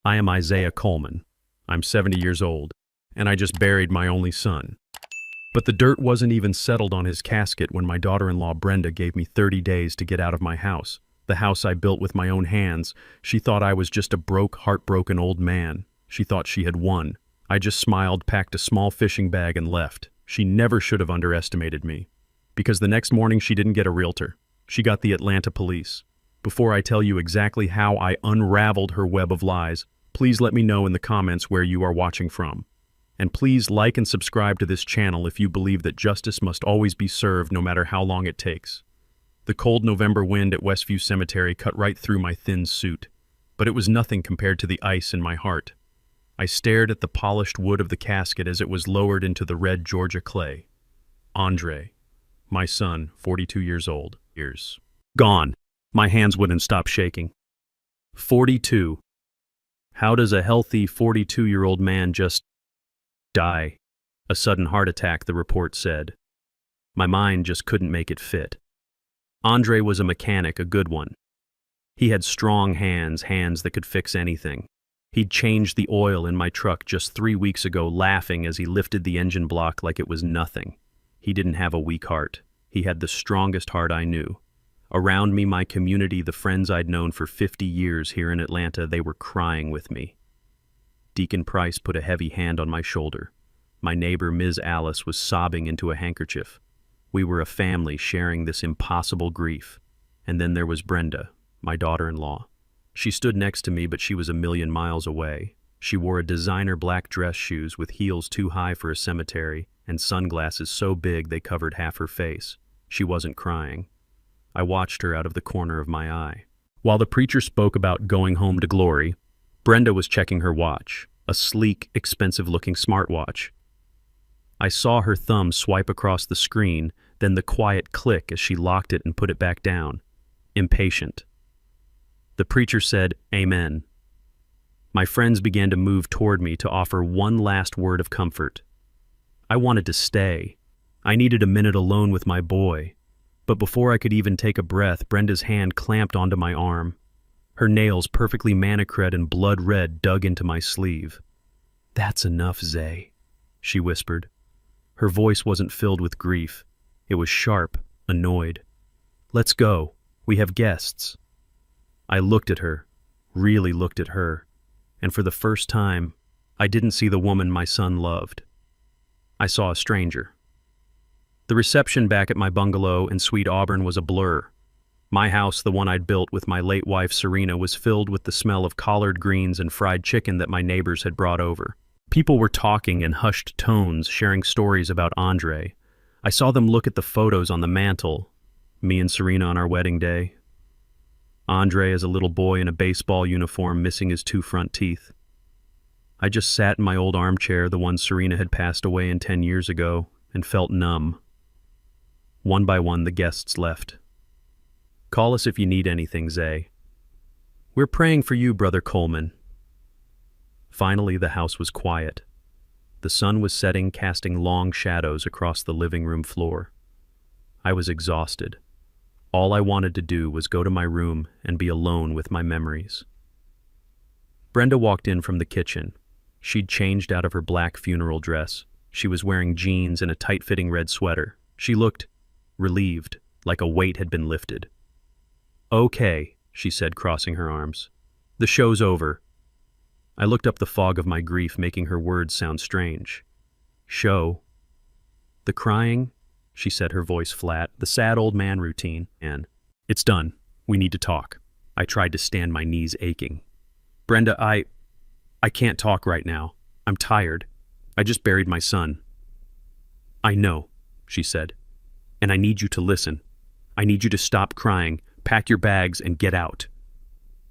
I am Isaiah Coleman. I'm 70 years old, and I just buried my only son. But the dirt wasn't even settled on his casket when my daughter-in-law Brenda gave me 30 days to get out of my house. The house I built with my own hands. She thought I was just a broke, heartbroken old man. She thought she had won. I just smiled, packed a small fishing bag, and left. She never should have underestimated me. Because the next morning she didn't get a realtor. She got the Atlanta police. Before I tell you exactly how I unraveled her web of lies, please let me know in the comments where you are watching from. And please like and subscribe to this channel if you believe that justice must always be served no matter how long it takes. The cold November wind at Westview Cemetery cut right through my thin suit, but it was nothing compared to the ice in my heart. I stared at the polished wood of the casket as it was lowered into the red Georgia clay. Andre, my son, 42 years old, years gone. My hands wouldn't stop shaking. 42. How does a healthy 42-year-old man just die? A sudden heart attack, the report said. My mind just couldn't make it fit. Andre was a mechanic, a good one. He had strong hands that could fix anything. He'd changed the oil in my truck just 3 weeks ago, laughing as he lifted the engine block like it was nothing. He didn't have a weak heart. He had the strongest heart I knew. Around me, my community, the friends I'd known for 50 years here in Atlanta, they were crying with me. Deacon Price put a heavy hand on my shoulder. My neighbor, Ms. Alice, was sobbing into a handkerchief. We were a family sharing this impossible grief. And then there was Brenda, my daughter-in-law. She stood next to me, but she was a million miles away. She wore a designer black dress shoes with heels too high for a cemetery and sunglasses so big they covered half her face. She wasn't crying. I watched her out of the corner of my eye. While the preacher spoke about going home to glory, Brenda was checking her watch, a sleek, expensive-looking smartwatch. I saw her thumb swipe across the screen, then the quiet click as she locked it and put it back down. Impatient. The preacher said, "Amen." My friends began to move toward me to offer one last word of comfort. I wanted to stay. I needed a minute alone with my boy. But before I could even take a breath, Brenda's hand clamped onto my arm. Her nails, perfectly manicured and blood red, dug into my sleeve. "That's enough, Zay," she whispered. Her voice wasn't filled with grief. It was sharp, annoyed. "Let's go. We have guests." I looked at her, really looked at her, and for the first time, I didn't see the woman my son loved. I saw a stranger. The reception back at my bungalow in Sweet Auburn was a blur. My house, the one I'd built with my late wife Serena, was filled with the smell of collard greens and fried chicken that my neighbors had brought over. People were talking in hushed tones, sharing stories about Andre. I saw them look at the photos on the mantle, me and Serena on our wedding day. Andre as a little boy in a baseball uniform, missing his 2 front teeth. I just sat in my old armchair, the one Serena had passed away in 10 years ago, and felt numb. One by one, the guests left. "Call us if you need anything, Zay." "We're praying for you, Brother Coleman." Finally, the house was quiet. The sun was setting, casting long shadows across the living room floor. I was exhausted. All I wanted to do was go to my room and be alone with my memories. Brenda walked in from the kitchen. She'd changed out of her black funeral dress. She was wearing jeans and a tight-fitting red sweater. She looked relieved, like a weight had been lifted. "Okay," she said, crossing her arms. "The show's over." I looked up the fog of my grief, making her words sound strange. "Show?" "The crying," she said, her voice flat, "the sad old man routine. And it's done. We need to talk." I tried to stand, my knees aching. "Brenda, I can't talk right now. I'm tired. I just buried my son." "I know," she said. "And I need you to listen. I need you to stop crying, pack your bags, and get out."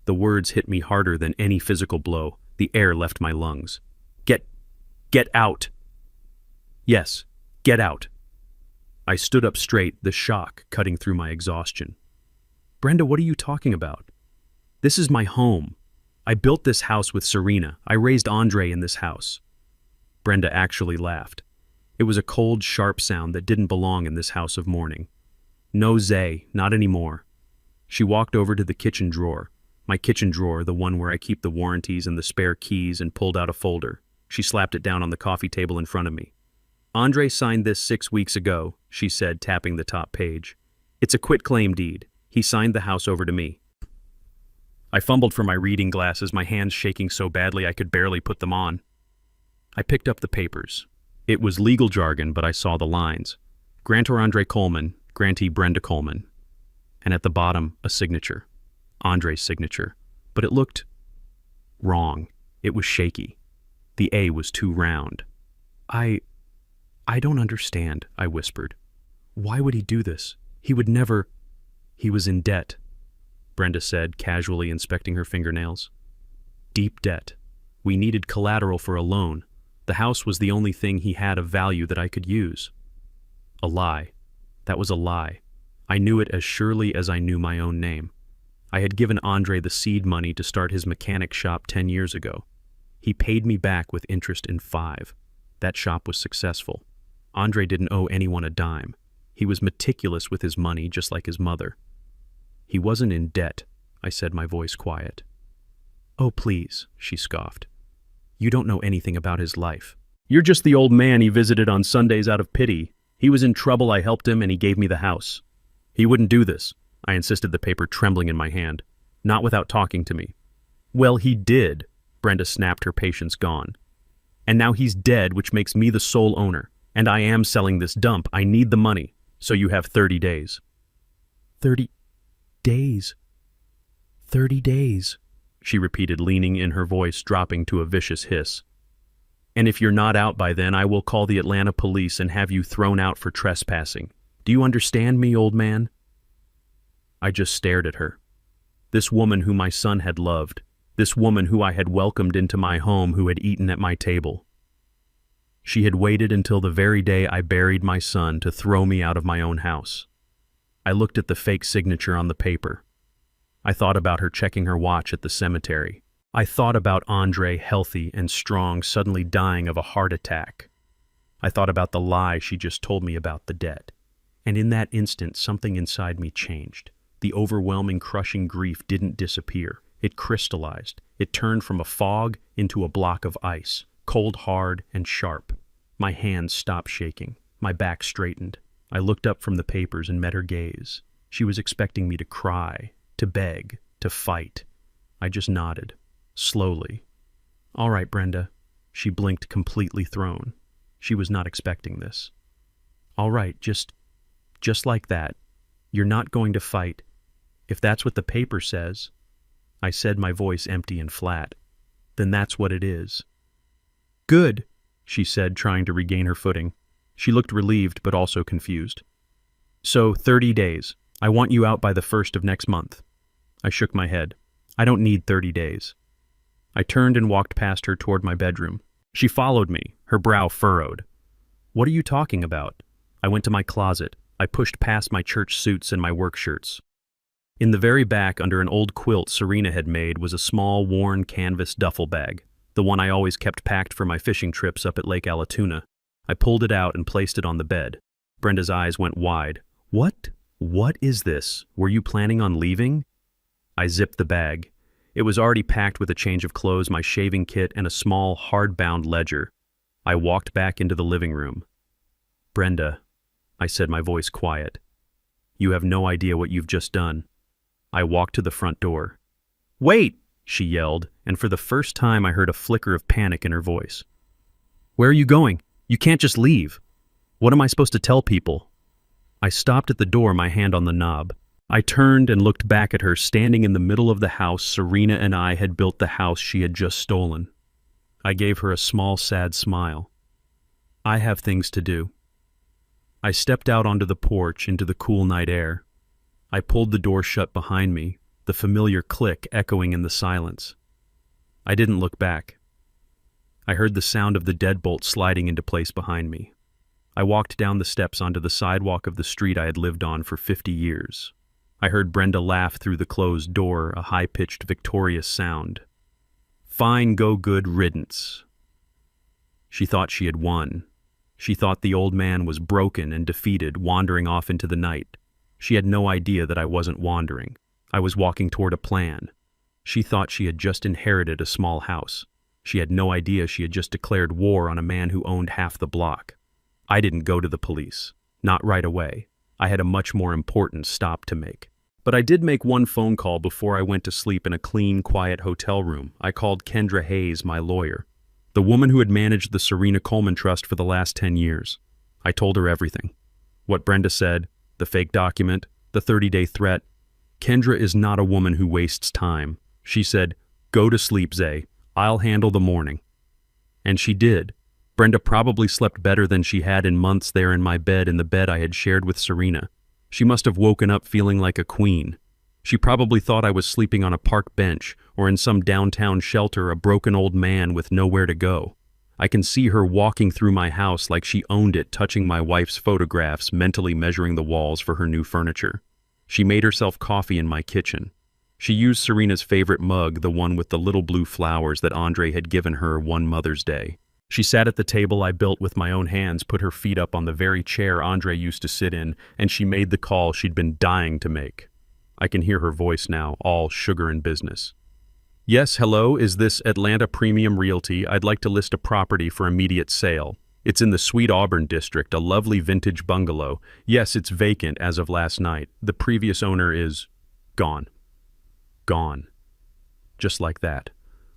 The words hit me harder than any physical blow. The air left my lungs. Get out." "Yes, get out." I stood up straight, the shock cutting through my exhaustion. "Brenda, what are you talking about? This is my home. I built this house with Serena. I raised Andre in this house." Brenda actually laughed. It was a cold, sharp sound that didn't belong in this house of mourning. "No, Zay, not anymore." She walked over to the kitchen drawer. My kitchen drawer, the one where I keep the warranties and the spare keys, and pulled out a folder. She slapped it down on the coffee table in front of me. "Andre signed this 6 weeks ago," she said, tapping the top page. "It's a quitclaim deed. He signed the house over to me." I fumbled for my reading glasses, my hands shaking so badly I could barely put them on. I picked up the papers. It was legal jargon, but I saw the lines. Grantor Andre Coleman, grantee Brenda Coleman. And at the bottom, a signature. Andre's signature. But it looked wrong. It was shaky. The A was too round. I don't understand," I whispered. "Why would he do this? He would never—" "He was in debt," Brenda said, casually inspecting her fingernails. "Deep debt. We needed collateral for a loan. The house was the only thing he had of value that I could use." A lie. That was a lie. I knew it as surely as I knew my own name. I had given Andre the seed money to start his mechanic shop 10 years ago. He paid me back with interest in 5. That shop was successful. Andre didn't owe anyone a dime. He was meticulous with his money, just like his mother. "He wasn't in debt," I said, my voice quiet. "Oh, please," she scoffed. "You don't know anything about his life. You're just the old man he visited on Sundays out of pity. He was in trouble, I helped him, and he gave me the house. He wouldn't do this," I insisted, the paper trembling in my hand. "Not without talking to me." "Well, he did," Brenda snapped, her patience gone. "And now he's dead, which makes me the sole owner. And I am selling this dump. I need the money. So you have 30 days. 30 days. 30 days, she repeated, leaning in, her voice dropping to a vicious hiss. "And if you're not out by then, I will call the Atlanta police and have you thrown out for trespassing. Do you understand me, old man?" I just stared at her. This woman who my son had loved. This woman who I had welcomed into my home, who had eaten at my table. She had waited until the very day I buried my son to throw me out of my own house. I looked at the fake signature on the paper. I thought about her checking her watch at the cemetery. I thought about Andre, healthy and strong, suddenly dying of a heart attack. I thought about the lie she just told me about the debt. And in that instant, something inside me changed. The overwhelming, crushing grief didn't disappear. It crystallized. It turned from a fog into a block of ice, cold, hard, and sharp. My hands stopped shaking. My back straightened. I looked up from the papers and met her gaze. She was expecting me to cry, to beg, to fight. I just nodded, slowly. "All right, Brenda." She blinked, completely thrown. She was not expecting this. "All right, just like that. You're not going to fight. If that's what the paper says," I said, my voice empty and flat, "then that's what it is." "Good," she said, trying to regain her footing. She looked relieved, but also confused. "So, 30 days. I want you out by the 1st of next month." I shook my head. "I don't need 30 days. I turned and walked past her toward my bedroom. She followed me, her brow furrowed. "What are you talking about?" I went to my closet. I pushed past my church suits and my work shirts. In the very back, under an old quilt Serena had made, was a small, worn canvas duffel bag, the one I always kept packed for my fishing trips up at Lake Allatoona. I pulled it out and placed it on the bed. Brenda's eyes went wide. What? What is this? Were you planning on leaving?" I zipped the bag. It was already packed with a change of clothes, my shaving kit, and a small, hard-bound ledger. I walked back into the living room. "Brenda," I said, my voice quiet, "you have no idea what you've just done." I walked to the front door. "Wait!" she yelled, and for the first time I heard a flicker of panic in her voice. "Where are you going? You can't just leave. What am I supposed to tell people?" I stopped at the door, my hand on the knob. I turned and looked back at her, standing in the middle of the house. Serena and I had built the house she had just stolen. I gave her a small, sad smile. "I have things to do." I stepped out onto the porch into the cool night air. I pulled the door shut behind me, the familiar click echoing in the silence. I didn't look back. I heard the sound of the deadbolt sliding into place behind me. I walked down the steps onto the sidewalk of the street I had lived on for 50 years. I heard Brenda laugh through the closed door, a high-pitched, victorious sound. "Fine, go, good riddance." She thought she had won. She thought the old man was broken and defeated, wandering off into the night. She had no idea that I wasn't wandering. I was walking toward a plan. She thought she had just inherited a small house. She had no idea she had just declared war on a man who owned half the block. I didn't go to the police. Not right away. I had a much more important stop to make. But I did make one phone call before I went to sleep in a clean, quiet hotel room. I called Kendra Hayes, my lawyer, the woman who had managed the Serena Coleman Trust for the last 10 years. I told her everything. What Brenda said, the fake document, the 30-day threat. Kendra is not a woman who wastes time. She said, "Go to sleep, Zay. I'll handle the morning." And she did. Brenda probably slept better than she had in months there in my bed, in the bed I had shared with Serena. She must have woken up feeling like a queen. She probably thought I was sleeping on a park bench or in some downtown shelter, a broken old man with nowhere to go. I can see her walking through my house like she owned it, touching my wife's photographs, mentally measuring the walls for her new furniture. She made herself coffee in my kitchen. She used Serena's favorite mug, the one with the little blue flowers that Andre had given her one Mother's Day. She sat at the table I built with my own hands, put her feet up on the very chair Andre used to sit in, and she made the call she'd been dying to make. I can hear her voice now, all sugar and business. "Yes, hello, is this Atlanta Premium Realty? I'd like to list a property for immediate sale. It's in the Sweet Auburn district, a lovely vintage bungalow. Yes, it's vacant as of last night. The previous owner is gone." Gone. Just like that.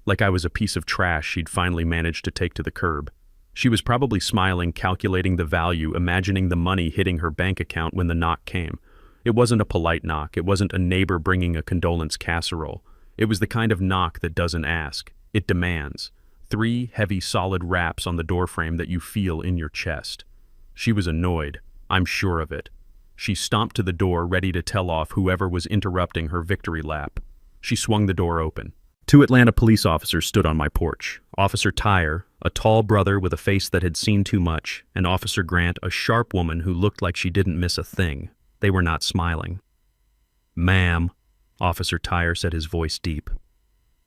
Like I was a piece of trash she'd finally managed to take to the curb. She was probably smiling, calculating the value, imagining the money hitting her bank account when the knock came. It wasn't a polite knock. It wasn't a neighbor bringing a condolence casserole. It was the kind of knock that doesn't ask. It demands. 3 heavy, solid raps on the doorframe that you feel in your chest. She was annoyed. I'm sure of it. She stomped to the door, ready to tell off whoever was interrupting her victory lap. She swung the door open. 2 Atlanta police officers stood on my porch. Officer Tyre, a tall brother with a face that had seen too much, and Officer Grant, a sharp woman who looked like she didn't miss a thing. They were not smiling. "Ma'am," Officer Tyre said, his voice deep.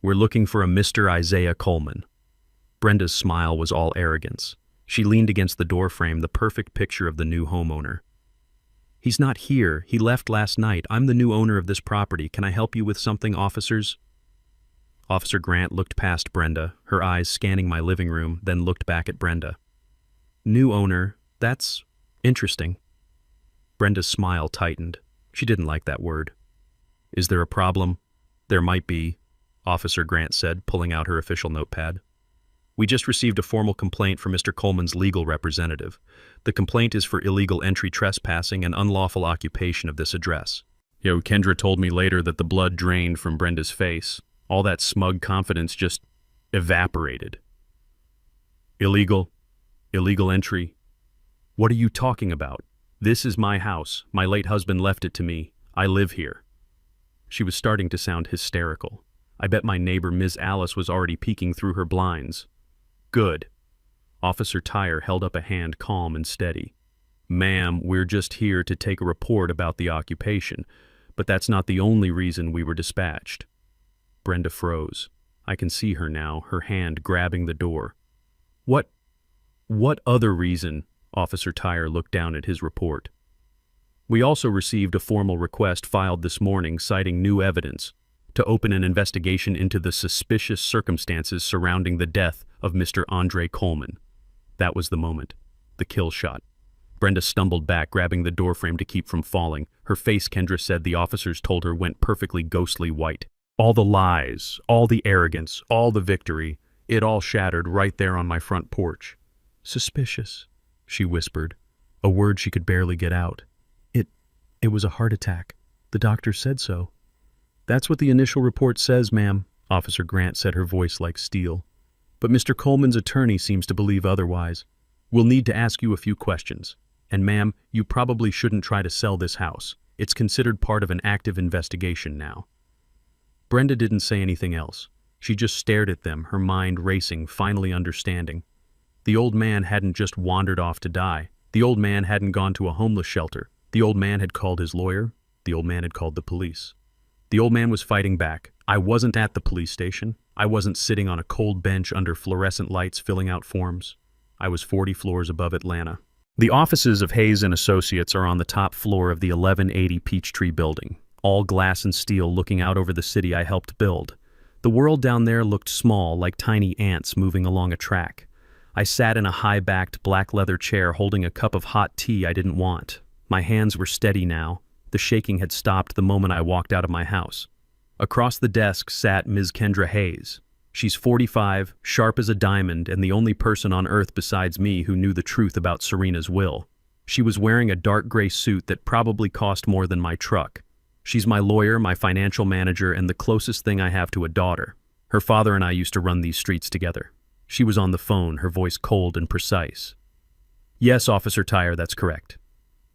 "We're looking for a Mr. Isaiah Coleman." Brenda's smile was all arrogance. She leaned against the doorframe, the perfect picture of the new homeowner. "He's not here. He left last night. I'm the new owner of this property. Can I help you with something, officers?" Officer Grant looked past Brenda, her eyes scanning my living room, then looked back at Brenda. "New owner, that's interesting." Brenda's smile tightened. She didn't like that word. "Is there a problem?" "There might be," Officer Grant said, pulling out her official notepad. "We just received a formal complaint from Mr. Coleman's legal representative. The complaint is for illegal entry, trespassing, and unlawful occupation of this address." Kendra told me later that the blood drained from Brenda's face. All that smug confidence just evaporated. Illegal entry. What are you talking about? This is my house. My late husband left it to me. I live here. She was starting to sound hysterical. I bet my neighbor, Ms. Alice, was already peeking through her blinds. Good. Officer Tyre held up a hand, calm and steady. "Ma'am, we're just here to take a report about the occupation, but that's not the only reason we were dispatched." Brenda froze. I can see her now, her hand grabbing the door. What other reason?" Officer Tyre looked down at his report. "We also received a formal request filed this morning citing new evidence to open an investigation into the suspicious circumstances surrounding the death of Mr. Andre Coleman." That was the moment. The kill shot. Brenda stumbled back, grabbing the doorframe to keep from falling. Her face, Kendra said the officers told her, went perfectly ghostly white. All the lies, all the arrogance, all the victory, it all shattered right there on my front porch. "Suspicious," she whispered, a word she could barely get out. It was a heart attack. The doctor said so." "That's what the initial report says, ma'am," Officer Grant said, her voice like steel. "But Mr. Coleman's attorney seems to believe otherwise. We'll need to ask you a few questions. And ma'am, you probably shouldn't try to sell this house. It's considered part of an active investigation now." Brenda didn't say anything else. She just stared at them, her mind racing, finally understanding. The old man hadn't just wandered off to die. The old man hadn't gone to a homeless shelter. The old man had called his lawyer. The old man had called the police. The old man was fighting back. I wasn't at the police station. I wasn't sitting on a cold bench under fluorescent lights filling out forms. I was 40 floors above Atlanta. The offices of Hayes & Associates are on the top floor of the 1180 Peachtree building, all glass and steel looking out over the city I helped build. The world down there looked small, like tiny ants moving along a track. I sat in a high-backed black leather chair holding a cup of hot tea I didn't want. My hands were steady now. The shaking had stopped the moment I walked out of my house. Across the desk sat Ms. Kendra Hayes. She's 45, sharp as a diamond, and the only person on earth besides me who knew the truth about Serena's will. She was wearing a dark gray suit that probably cost more than my truck. She's my lawyer, my financial manager, and the closest thing I have to a daughter. Her father and I used to run these streets together. She was on the phone, her voice cold and precise. Yes, Officer Tyre, that's correct.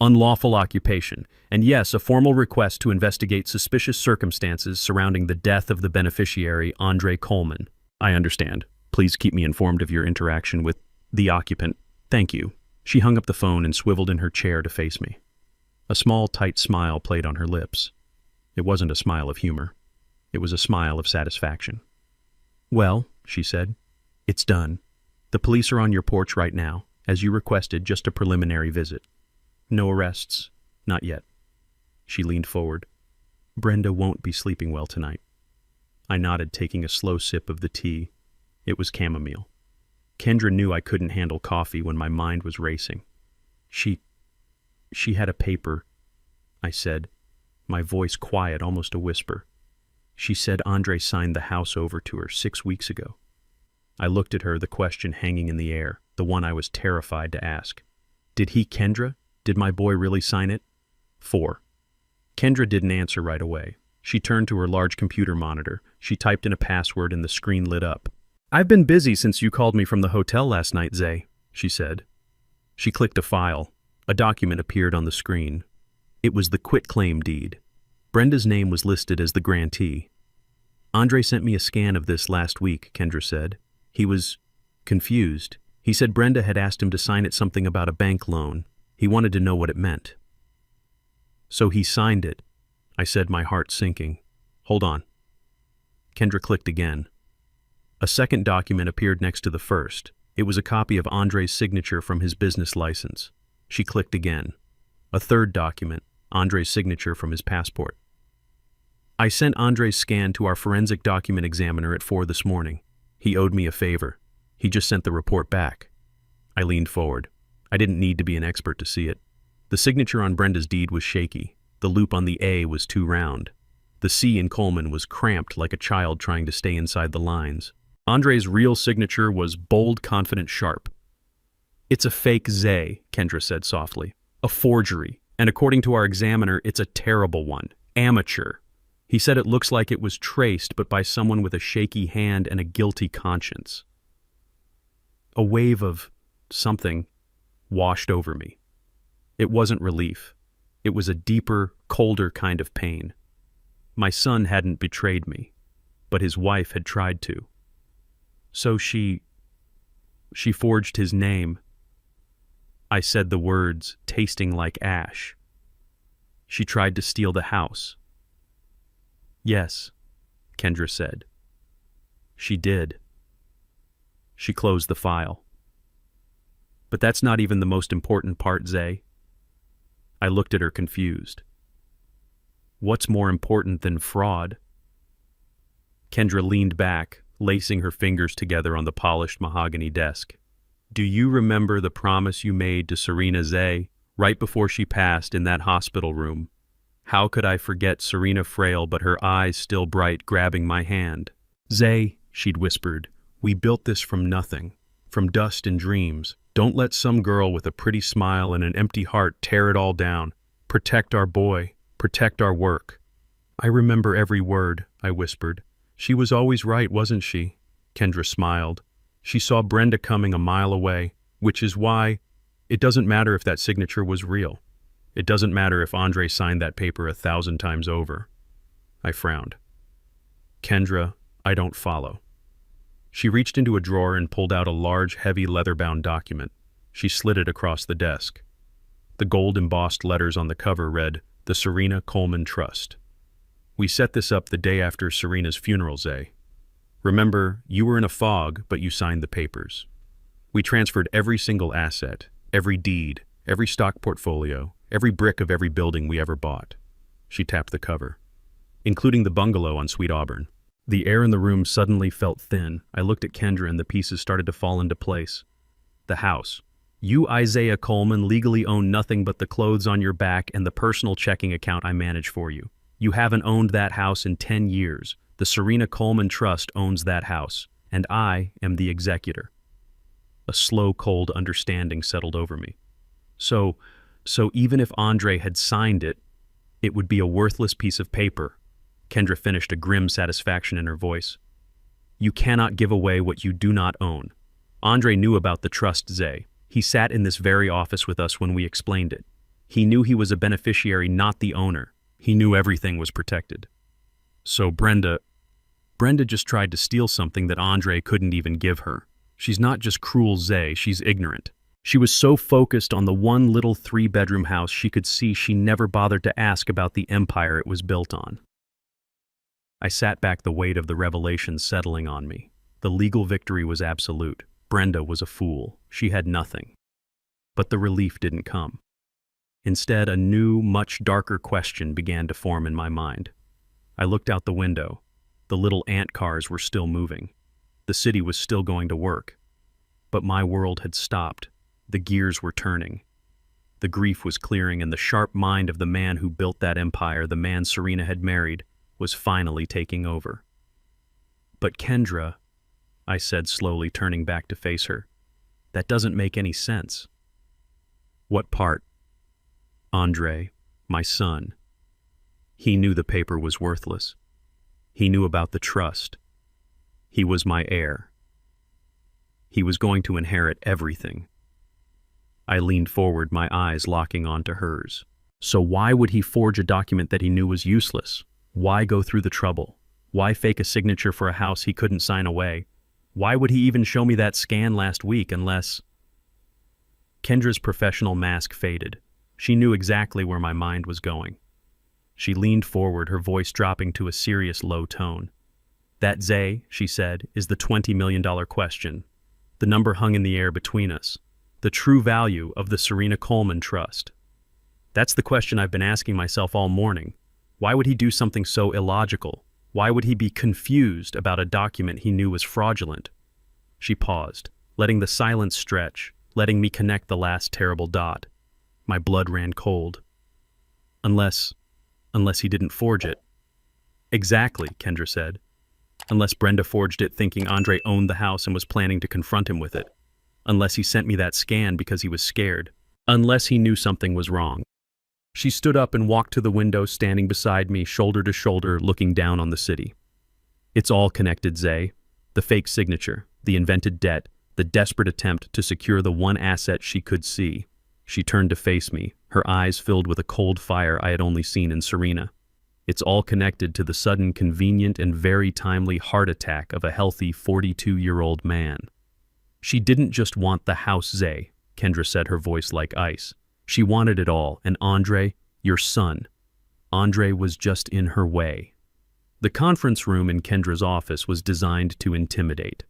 Unlawful occupation, and yes, a formal request to investigate suspicious circumstances surrounding the death of the beneficiary, Andre Coleman. I understand. Please keep me informed of your interaction with the occupant. Thank you. She hung up the phone and swiveled in her chair to face me. A small, tight smile played on her lips. It wasn't a smile of humor. It was a smile of satisfaction. Well, she said, it's done. The police are on your porch right now, as you requested, just a preliminary visit. No arrests, not yet. She leaned forward. Brenda won't be sleeping well tonight. I nodded, taking a slow sip of the tea. It was chamomile. Kendra knew I couldn't handle coffee when my mind was racing. She had a paper, I said, my voice quiet, almost a whisper. She said Andre signed the house over to her 6 weeks ago. I looked at her, the question hanging in the air, the one I was terrified to ask. Did he, Kendra? Did my boy really sign it? 4. Kendra didn't answer right away. She turned to her large computer monitor. She typed in a password and the screen lit up. I've been busy since you called me from the hotel last night, Zay, she said. She clicked a file. A document appeared on the screen. It was the quitclaim deed. Brenda's name was listed as the grantee. Andre sent me a scan of this last week, Kendra said. He was confused. He said Brenda had asked him to sign it something about a bank loan. He wanted to know what it meant. So he signed it, I said, my heart sinking. Hold on. Kendra clicked again. A second document appeared next to the first. It was a copy of Andre's signature from his business license. She clicked again. A third document, Andre's signature from his passport. I sent Andre's scan to our forensic document examiner at 4 this morning. He owed me a favor. He just sent the report back. I leaned forward. I didn't need to be an expert to see it. The signature on Brenda's deed was shaky. The loop on the A was too round. The C in Coleman was cramped like a child trying to stay inside the lines. Andre's real signature was bold, confident, sharp. It's a fake Zay, Kendra said softly. A forgery. And according to our examiner, it's a terrible one. Amateur. He said it looks like it was traced, but by someone with a shaky hand and a guilty conscience. A wave of something washed over me. It wasn't relief. It was a deeper, colder kind of pain. My son hadn't betrayed me, but his wife had tried to. So she forged his name. I said the words, tasting like ash. She tried to steal the house. Yes, Kendra said. She did. She closed the file. But that's not even the most important part, Zay. I looked at her confused. What's more important than fraud? Kendra leaned back, lacing her fingers together on the polished mahogany desk. Do you remember the promise you made to Serena Zay right before she passed in that hospital room? How could I forget Serena frail but her eyes still bright, grabbing my hand? Zay, she'd whispered, we built this from nothing, from dust and dreams. Don't let some girl with a pretty smile and an empty heart tear it all down. Protect our boy. Protect our work. I remember every word, I whispered. She was always right, wasn't she? Kendra smiled. She saw Brenda coming a mile away, which is why it doesn't matter if that signature was real. It doesn't matter if Andre signed that paper 1,000 times over. I frowned. Kendra, I don't follow. She reached into a drawer and pulled out a large, heavy, leather-bound document. She slid it across the desk. The gold-embossed letters on the cover read, The Serena Coleman Trust. We set this up the day after Serena's funeral, Zay. Remember, you were in a fog, but you signed the papers. We transferred every single asset, every deed, every stock portfolio, every brick of every building we ever bought. She tapped the cover. Including the bungalow on Sweet Auburn. The air in the room suddenly felt thin. I looked at Kendra and the pieces started to fall into place. The house. You, Isaiah Coleman, legally own nothing but the clothes on your back and the personal checking account I manage for you. You haven't owned that house in 10 years. The Serena Coleman Trust owns that house, and I am the executor. A slow, cold understanding settled over me. So even if Andre had signed it, it would be a worthless piece of paper. Kendra finished, a grim satisfaction in her voice. You cannot give away what you do not own. Andre knew about the trust, Zay. He sat in this very office with us when we explained it. He knew he was a beneficiary, not the owner. He knew everything was protected. So Brenda just tried to steal something that Andre couldn't even give her. She's not just cruel, Zay, she's ignorant. She was so focused on the one little 3-bedroom house she could see she never bothered to ask about the empire it was built on. I sat back, the weight of the revelation settling on me. The legal victory was absolute. Brenda was a fool. She had nothing. But the relief didn't come. Instead, a new, much darker question began to form in my mind. I looked out the window. The little ant cars were still moving. The city was still going to work. But my world had stopped. The gears were turning. The grief was clearing, and the sharp mind of the man who built that empire, the man Serena had married, was finally taking over. But Kendra, I said slowly, turning back to face her, that doesn't make any sense. What part? Andre, my son. He knew the paper was worthless. He knew about the trust. He was my heir. He was going to inherit everything. I leaned forward, my eyes locking onto hers. So why would he forge a document that he knew was useless? Why go through the trouble? Why fake a signature for a house he couldn't sign away? Why would he even show me that scan last week unless... Kendra's professional mask faded. She knew exactly where my mind was going. She leaned forward, her voice dropping to a serious low tone. That, Zay, she said, is the $20 million question. The number hung in the air between us. The true value of the Serena Coleman Trust. That's the question I've been asking myself all morning. Why would he do something so illogical? Why would he be confused about a document he knew was fraudulent? She paused, letting the silence stretch, letting me connect the last terrible dot. My blood ran cold. Unless he didn't forge it. Exactly, Kendra said. Unless Brenda forged it thinking Andre owned the house and was planning to confront him with it. Unless he sent me that scan because he was scared. Unless he knew something was wrong. She stood up and walked to the window, standing beside me, shoulder to shoulder, looking down on the city. It's all connected, Zay. The fake signature, the invented debt, the desperate attempt to secure the one asset she could see. She turned to face me, her eyes filled with a cold fire I had only seen in Serena. It's all connected to the sudden, convenient, and very timely heart attack of a healthy 42-year-old man. She didn't just want the house, Zay, Kendra said, her voice like ice. She wanted it all, and Andre, your son. Andre was just in her way. The conference room in Kendra's office was designed to intimidate.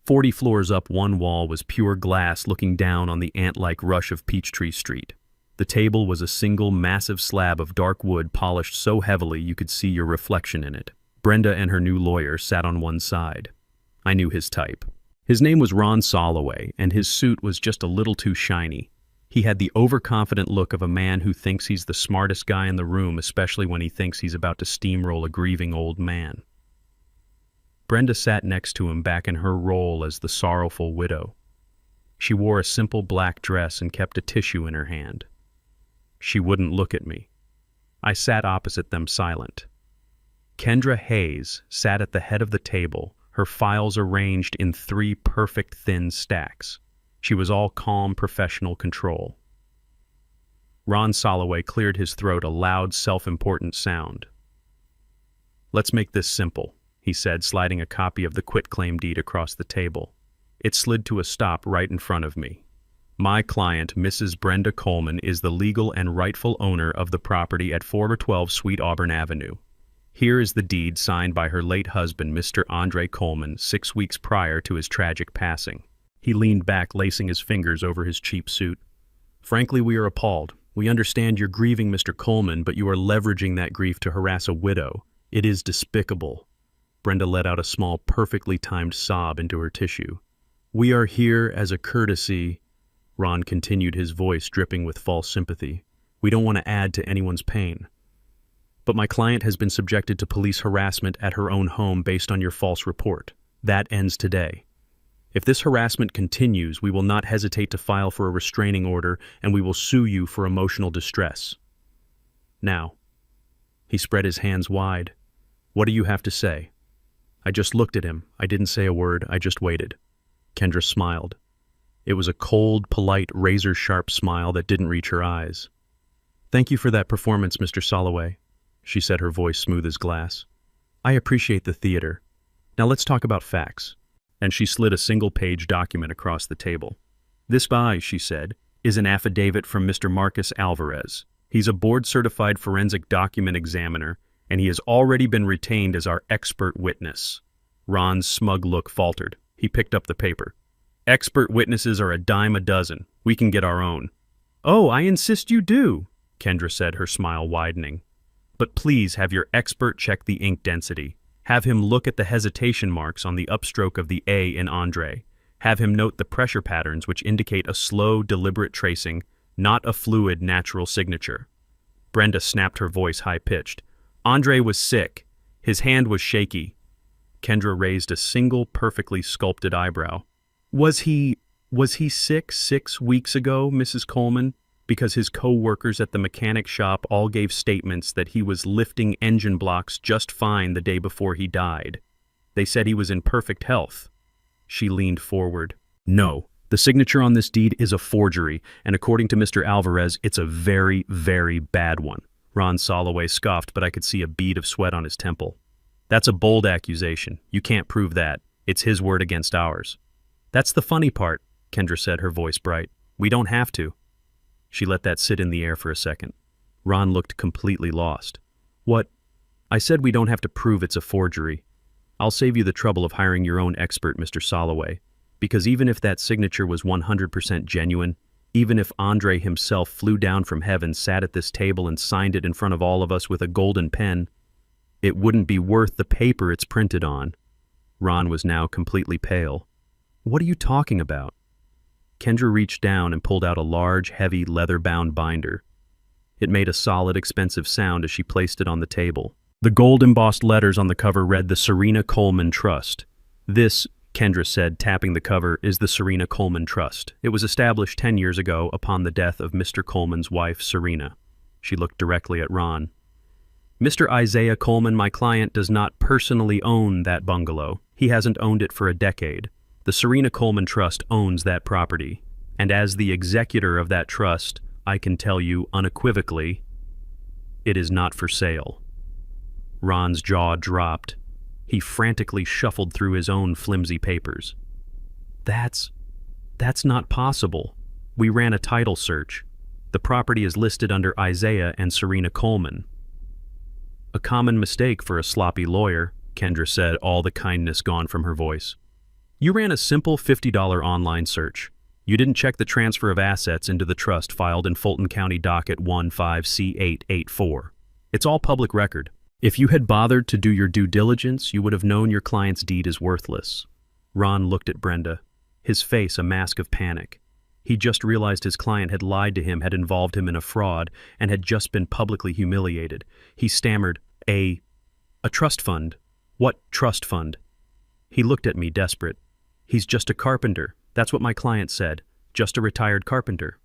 40 floors up, one wall was pure glass looking down on the ant-like rush of Peachtree Street. The table was a single massive slab of dark wood polished so heavily you could see your reflection in it. Brenda and her new lawyer sat on one side. I knew his type. His name was Ron Soloway, and his suit was just a little too shiny. He had the overconfident look of a man who thinks he's the smartest guy in the room, especially when he thinks he's about to steamroll a grieving old man. Brenda sat next to him, back in her role as the sorrowful widow. She wore a simple black dress and kept a tissue in her hand. She wouldn't look at me. I sat opposite them, silent. Kendra Hayes sat at the head of the table, her files arranged in 3 perfect thin stacks. She was all calm, professional control. Ron Soloway cleared his throat, a loud, self-important sound. Let's make this simple, he said, sliding a copy of the quitclaim deed across the table. It slid to a stop right in front of me. My client, Mrs. Brenda Coleman, is the legal and rightful owner of the property at 412 Sweet Auburn Avenue. Here is the deed signed by her late husband, Mr. Andre Coleman, 6 weeks prior to his tragic passing. He leaned back, lacing his fingers over his cheap suit. Frankly, we are appalled. We understand you're grieving Mr. Coleman, but you are leveraging that grief to harass a widow. It is despicable. Brenda let out a small, perfectly timed sob into her tissue. "We are here as a courtesy," Ron continued, his voice dripping with false sympathy. "We don't want to add to anyone's pain. But my client has been subjected to police harassment at her own home based on your false report. That ends today. If this harassment continues, we will not hesitate to file for a restraining order, and we will sue you for emotional distress. Now," he spread his hands wide, "what do you have to say?" I just looked at him. I didn't say a word. I just waited. Kendra smiled. It was a cold, polite, razor-sharp smile that didn't reach her eyes. "Thank you for that performance, Mr. Soloway," she said, her voice smooth as glass. "I appreciate the theater. Now let's talk about facts." And she slid a single-page document across the table. "This, she said, is an affidavit from Mr. Marcus Alvarez. He's a board-certified forensic document examiner, and he has already been retained as our expert witness." Ron's smug look faltered. He picked up the paper. "Expert witnesses are a dime a dozen. We can get our own." "Oh, I insist you do," Kendra said, her smile widening. "But please have your expert check the ink density. Have him look at the hesitation marks on the upstroke of the A in Andre. Have him note the pressure patterns which indicate a slow, deliberate tracing, not a fluid, natural signature." Brenda snapped, her voice high-pitched. "Andre was sick. His hand was shaky." Kendra raised a single, perfectly sculpted eyebrow. Was he sick 6 weeks ago, Mrs. Coleman? Because his co-workers at the mechanic shop all gave statements that he was lifting engine blocks just fine the day before he died. They said he was in perfect health." She leaned forward. "No, the signature on this deed is a forgery, and according to Mr. Alvarez, it's a very, very bad one." Ron Soloway scoffed, but I could see a bead of sweat on his temple. "That's a bold accusation. You can't prove that. It's his word against ours." "That's the funny part," Kendra said, her voice bright. "We don't have to." She let that sit in the air for a second. Ron looked completely lost. "What? I said we don't have to prove it's a forgery. I'll save you the trouble of hiring your own expert, Mr. Soloway, because even if that signature was 100% genuine, even if Andre himself flew down from heaven, sat at this table and signed it in front of all of us with a golden pen, it wouldn't be worth the paper it's printed on." Ron was now completely pale. "What are you talking about?" Kendra reached down and pulled out a large, heavy, leather-bound binder. It made a solid, expensive sound as she placed it on the table. The gold-embossed letters on the cover read, "The Serena Coleman Trust." "This," Kendra said, tapping the cover, "is the Serena Coleman Trust. It was established 10 years ago upon the death of Mr. Coleman's wife, Serena." She looked directly at Ron. "Mr. Isaiah Coleman, my client, does not personally own that bungalow. He hasn't owned it for a decade. The Serena Coleman Trust owns that property, and as the executor of that trust, I can tell you unequivocally, it is not for sale." Ron's jaw dropped. He frantically shuffled through his own flimsy papers. That's not possible. We ran a title search. The property is listed under Isaiah and Serena Coleman." "A common mistake for a sloppy lawyer," Kendra said, all the kindness gone from her voice. "You ran a simple $50 online search. You didn't check the transfer of assets into the trust filed in Fulton County Docket 15C884. It's all public record. If you had bothered to do your due diligence, you would have known your client's deed is worthless." Ron looked at Brenda, his face a mask of panic. He just realized his client had lied to him, had involved him in a fraud, and had just been publicly humiliated. He stammered, A trust fund? What trust fund?" He looked at me, desperate. "He's just a carpenter. That's what my client said. Just a retired carpenter."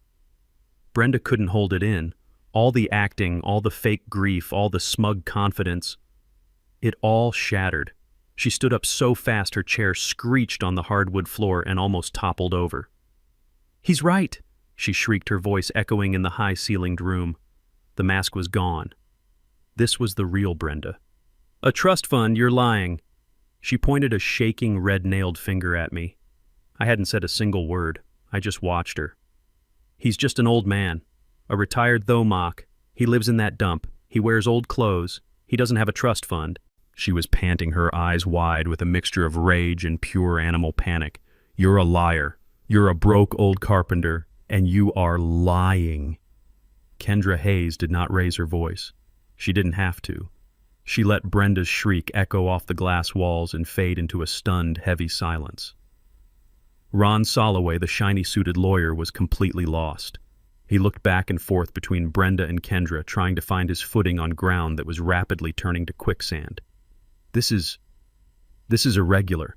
Brenda couldn't hold it in. All the acting, all the fake grief, all the smug confidence. It all shattered. She stood up so fast her chair screeched on the hardwood floor and almost toppled over. "He's right," she shrieked, her voice echoing in the high-ceilinged room. The mask was gone. This was the real Brenda. "A trust fund, you're lying." She pointed a shaking, red-nailed finger at me. I hadn't said a single word. I just watched her. "He's just an old man. A retired Thomok. He lives in that dump. He wears old clothes. He doesn't have a trust fund." She was panting, her eyes wide with a mixture of rage and pure animal panic. "You're a liar. You're a broke old carpenter, and you are lying." Kendra Hayes did not raise her voice. She didn't have to. She let Brenda's shriek echo off the glass walls and fade into a stunned, heavy silence. Ron Soloway, the shiny-suited lawyer, was completely lost. He looked back and forth between Brenda and Kendra, trying to find his footing on ground that was rapidly turning to quicksand. This is irregular.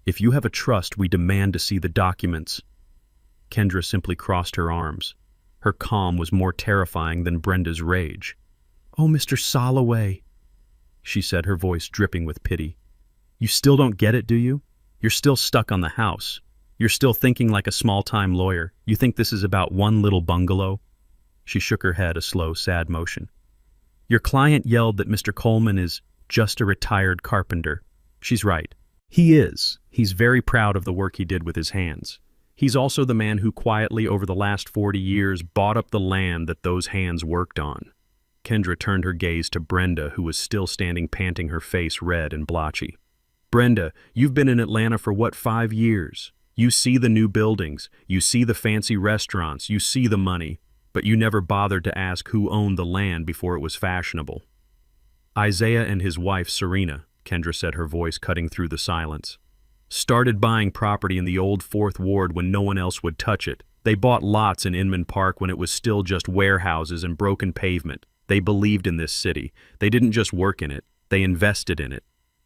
If you have a trust, we demand to see the documents." Kendra simply crossed her arms. Her calm was more terrifying than Brenda's rage. "Oh, Mr. Soloway," she said, her voice dripping with pity. "You still don't get it, do you? You're still stuck on the house. You're still thinking like a small-time lawyer. You think this is about one little bungalow?" She shook her head, a slow, sad motion. "Your client yelled that Mr. Coleman is just a retired carpenter. She's right. He is. He's very proud of the work he did with his hands. He's also the man who quietly, over the last 40 years, bought up the land that those hands worked on." Kendra turned her gaze to Brenda, who was still standing panting, her face red and blotchy. "Brenda, you've been in Atlanta for what, 5 years? You see the new buildings, you see the fancy restaurants, you see the money, but you never bothered to ask who owned the land before it was fashionable." "Isaiah and his wife, Serena," Kendra said, her voice cutting through the silence, "started buying property in the old 4th Ward when no one else would touch it. They bought lots in Inman Park when it was still just warehouses and broken pavement. They believed in this city. They didn't just work in it, they invested in it."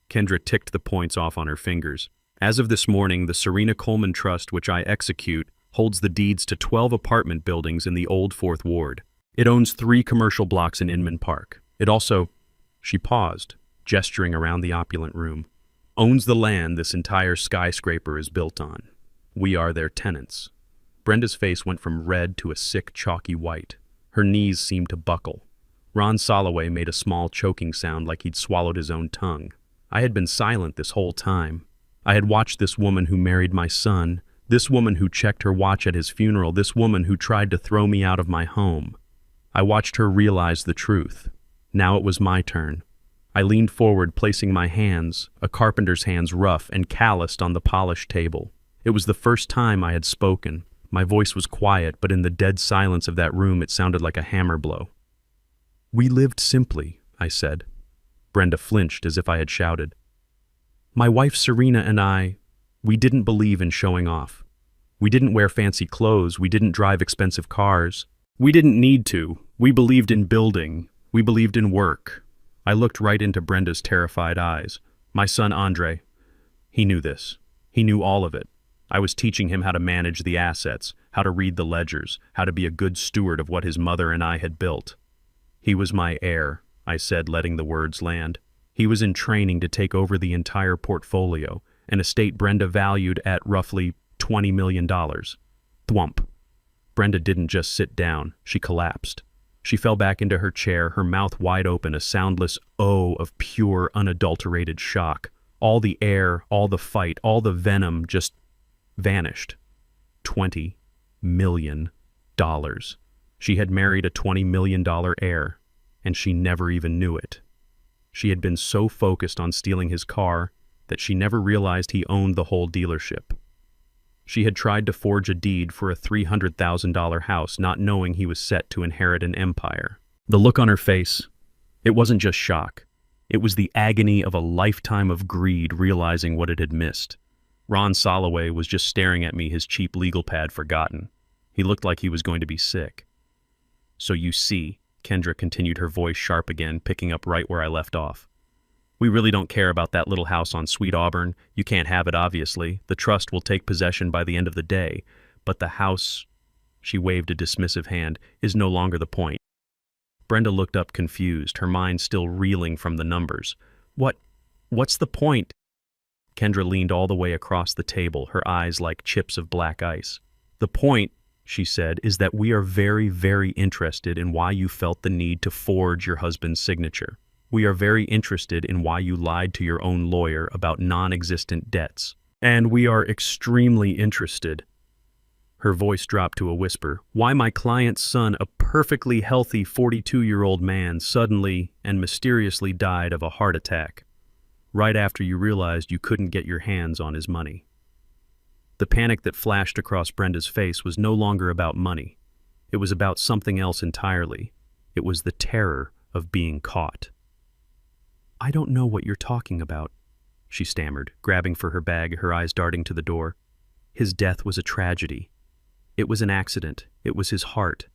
Kendra ticked the points off on her fingers. "As of this morning, the Serena Coleman Trust, which I execute, holds the deeds to 12 apartment buildings in the old 4th Ward. It owns 3 commercial blocks in Inman Park. It also—" She paused, gesturing around the opulent room. "Owns the land this entire skyscraper is built on. We are their tenants." Brenda's face went from red to a sick, chalky white. Her knees seemed to buckle. Ron Soloway made a small choking sound like he'd swallowed his own tongue. "I had been silent this whole time. I had watched this woman who married my son, this woman who checked her watch at his funeral, this woman who tried to throw me out of my home. I watched her realize the truth. Now it was my turn. I leaned forward, placing my hands, a carpenter's hands, rough and calloused, on the polished table. It was the first time I had spoken. My voice was quiet, but in the dead silence of that room it sounded like a hammer blow. "We lived simply," I said. Brenda flinched as if I had shouted. "My wife Serena and I, we didn't believe in showing off. We didn't wear fancy clothes, we didn't drive expensive cars. We didn't need to. We believed in building. We believed in work." I looked right into Brenda's terrified eyes. "My son Andre, he knew this. He knew all of it. I was teaching him how to manage the assets, how to read the ledgers, how to be a good steward of what his mother and I had built. He was my heir," I said, letting the words land. "He was in training to take over the entire portfolio, an estate Brenda valued at roughly $20 million. Thwump. Brenda didn't just sit down, she collapsed. She fell back into her chair, her mouth wide open, a soundless "oh" of pure, unadulterated shock. All the air, all the fight, all the venom just vanished. $20 million. She had married a $20 million heir, and she never even knew it. She had been so focused on stealing his car that she never realized he owned the whole dealership. She had tried to forge a deed for a $300,000 house, not knowing he was set to inherit an empire. The look on her face, it wasn't just shock. It was the agony of a lifetime of greed, realizing what it had missed. Ron Soloway was just staring at me, his cheap legal pad forgotten. He looked like he was going to be sick. "So you see," Kendra continued, her voice sharp again, picking up right where I left off. "We really don't care about that little house on Sweet Auburn. You can't have it, obviously. The trust will take possession by the end of the day. But the house," she waved a dismissive hand, "is no longer the point." Brenda looked up confused, her mind still reeling from the numbers. What's the point?" Kendra leaned all the way across the table, her eyes like chips of black ice. "The point," she said, "is that we are very, very interested in why you felt the need to forge your husband's signature. We are very interested in why you lied to your own lawyer about non-existent debts. And we are extremely interested," her voice dropped to a whisper, "why my client's son, a perfectly healthy 42-year-old man, suddenly and mysteriously died of a heart attack, right after you realized you couldn't get your hands on his money." The panic that flashed across Brenda's face was no longer about money. It was about something else entirely. It was the terror of being caught. I don't know what you're talking about, she stammered, grabbing for her bag, her eyes darting to the door. His death was a tragedy. It was an accident. It was his heart.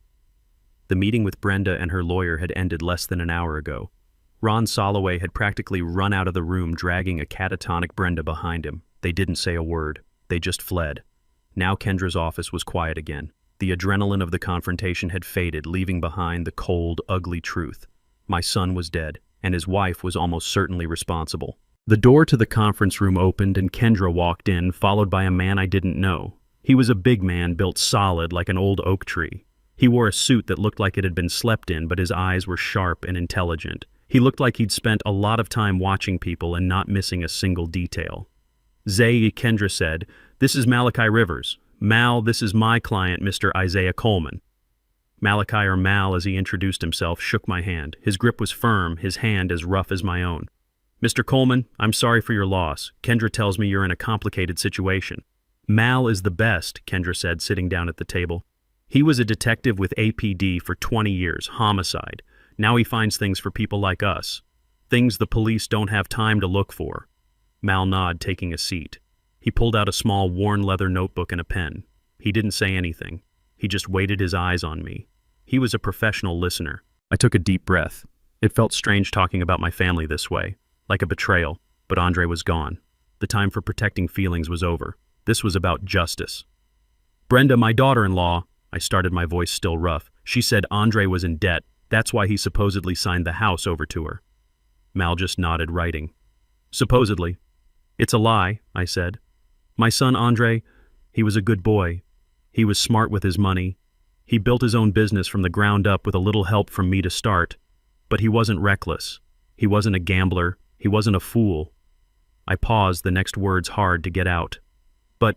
The meeting with Brenda and her lawyer had ended less than an hour ago. Ron Soloway had practically run out of the room, dragging a catatonic Brenda behind him. They didn't say a word. They just fled. Now Kendra's office was quiet again. The adrenaline of the confrontation had faded, leaving behind the cold, ugly truth. My son was dead, and his wife was almost certainly responsible. The door to the conference room opened and Kendra walked in, followed by a man I didn't know. He was a big man, built solid like an old oak tree. He wore a suit that looked like it had been slept in, but his eyes were sharp and intelligent. He looked like he'd spent a lot of time watching people and not missing a single detail. "Zay," Kendra said, "this is Malachi Rivers. Mal, this is my client, Mr. Isaiah Coleman." Malachi, or Mal as he introduced himself, shook my hand. His grip was firm, his hand as rough as my own. "Mr. Coleman, I'm sorry for your loss. Kendra tells me you're in a complicated situation." "Mal is the best," Kendra said, sitting down at the table. "He was a detective with APD for 20 years, homicide. Now he finds things for people like us. Things the police don't have time to look for." Mal nodded, taking a seat. He pulled out a small, worn leather notebook and a pen. He didn't say anything. He just waited, his eyes on me. He was a professional listener. I took a deep breath. It felt strange talking about my family this way, like a betrayal, but Andre was gone. The time for protecting feelings was over. This was about justice. "Brenda, my daughter-in-law," I started, my voice still rough. "She said Andre was in debt. That's why he supposedly signed the house over to her." Mal just nodded, writing. "Supposedly. It's a lie," I said. "My son Andre, he was a good boy. He was smart with his money. He built his own business from the ground up with a little help from me to start. But he wasn't reckless. He wasn't a gambler. He wasn't a fool." I paused, the next words hard to get out. "But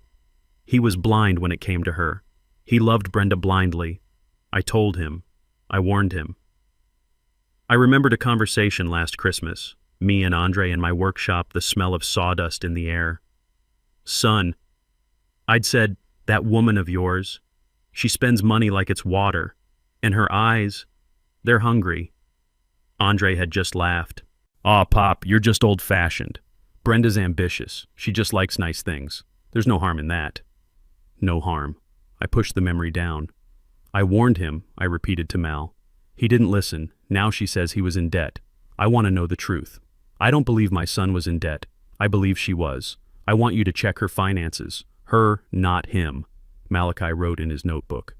he was blind when it came to her. He loved Brenda blindly. I told him. I warned him." I remembered a conversation last Christmas. Me and Andre in my workshop, the smell of sawdust in the air. "Son," I'd said, "that woman of yours, she spends money like it's water. And her eyes, they're hungry." Andre had just laughed. "Aw, Pop, you're just old-fashioned. Brenda's ambitious. She just likes nice things. There's no harm in that." No harm. I pushed the memory down. "I warned him," I repeated to Mal. "He didn't listen. Now she says he was in debt. I want to know the truth. I don't believe my son was in debt. I believe she was. I want you to check her finances. Her, not him." Malachi wrote in his notebook.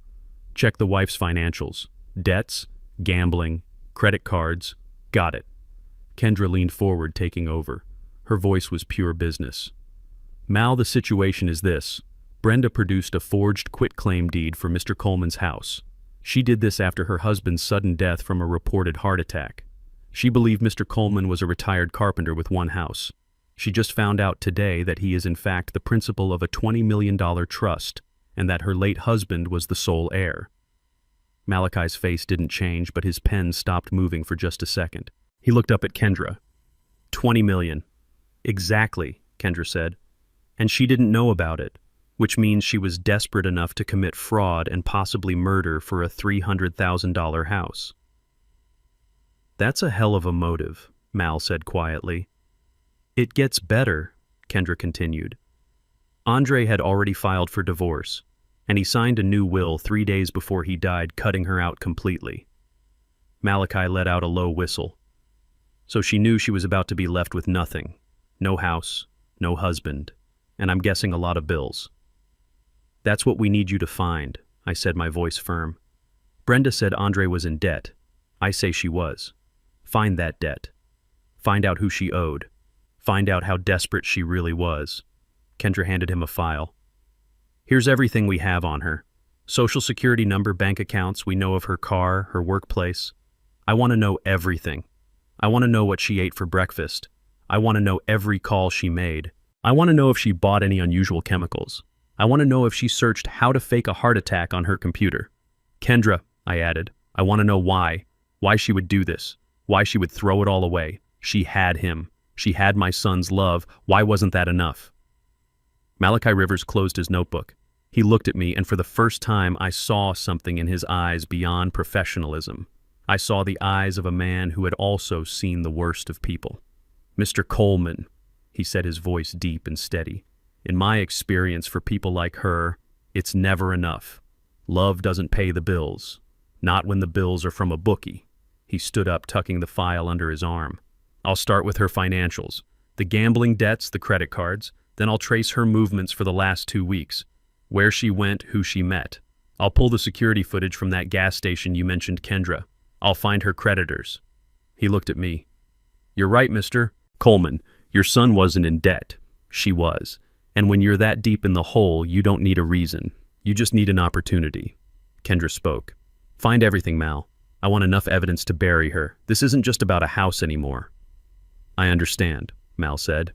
"Check the wife's financials. Debts, gambling, credit cards. Got it." Kendra leaned forward, taking over. Her voice was pure business. "Mal, the situation is this. Brenda produced a forged quitclaim deed for Mr. Coleman's house. She did this after her husband's sudden death from a reported heart attack. She believed Mr. Coleman was a retired carpenter with one house. She just found out today that he is in fact the principal of a $20 million trust, and that her late husband was the sole heir." Malachi's face didn't change, but his pen stopped moving for just a second. He looked up at Kendra. "20 million. Exactly," Kendra said. "And she didn't know about it, which means she was desperate enough to commit fraud and possibly murder for a $300,000 house." "That's a hell of a motive," Mal said quietly. "It gets better," Kendra continued. "Andre had already filed for divorce, and he signed a new will 3 days before he died, cutting her out completely." Malachi let out a low whistle. "So she knew she was about to be left with nothing. No house, no husband, and I'm guessing a lot of bills." "That's what we need you to find," I said, my voice firm. "Brenda said Andre was in debt. I say she was. Find that debt. Find out who she owed. Find out how desperate she really was." Kendra handed him a file. "Here's everything we have on her. Social security number, bank accounts, we know of her car, her workplace. I want to know everything. I want to know what she ate for breakfast. I want to know every call she made. I want to know if she bought any unusual chemicals. I want to know if she searched how to fake a heart attack on her computer. Kendra," I added, "I want to know why she would do this, why she would throw it all away. She had him. She had my son's love. Why wasn't that enough?" Malachi Rivers closed his notebook. He looked at me, and for the first time I saw something in his eyes beyond professionalism. I saw the eyes of a man who had also seen the worst of people. Mr. Coleman, he said, his voice deep and steady. In my experience, for people like her, it's never enough. Love doesn't pay the bills. Not when the bills are from a bookie. He stood up, tucking the file under his arm. I'll start with her financials. The gambling debts, the credit cards. Then I'll trace her movements for the last 2 weeks. Where she went, who she met. I'll pull the security footage from that gas station you mentioned, Kendra. I'll find her creditors. He looked at me. You're right, Mr. Coleman. Your son wasn't in debt. She was. And when you're that deep in the hole, you don't need a reason. You just need an opportunity. Kendra spoke. Find everything, Mal. I want enough evidence to bury her. This isn't just about a house anymore. I understand, Mal said.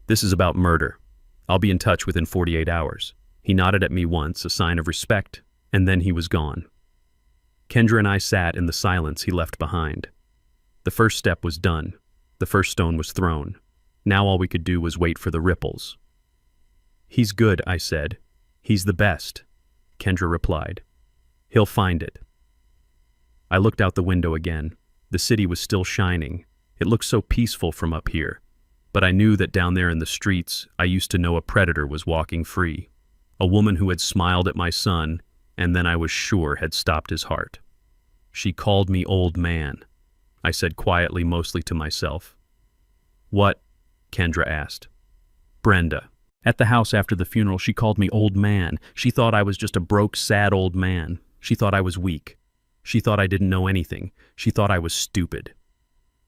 This is about murder. I'll be in touch within 48 hours. He nodded at me once, a sign of respect, and then he was gone. Kendra and I sat in the silence he left behind. The first step was done. The first stone was thrown. Now all we could do was wait for the ripples. He's good, I said. He's the best, Kendra replied. He'll find it. I looked out the window again. The city was still shining. It looked so peaceful from up here. But I knew that down there in the streets, I used to know a predator was walking free. A woman who had smiled at my son, and then I was sure had stopped his heart. She called me old man, I said quietly, mostly to myself. What? Kendra asked. Brenda. At the house after the funeral, she called me old man. She thought I was just a broke, sad old man. She thought I was weak. She thought I didn't know anything. She thought I was stupid.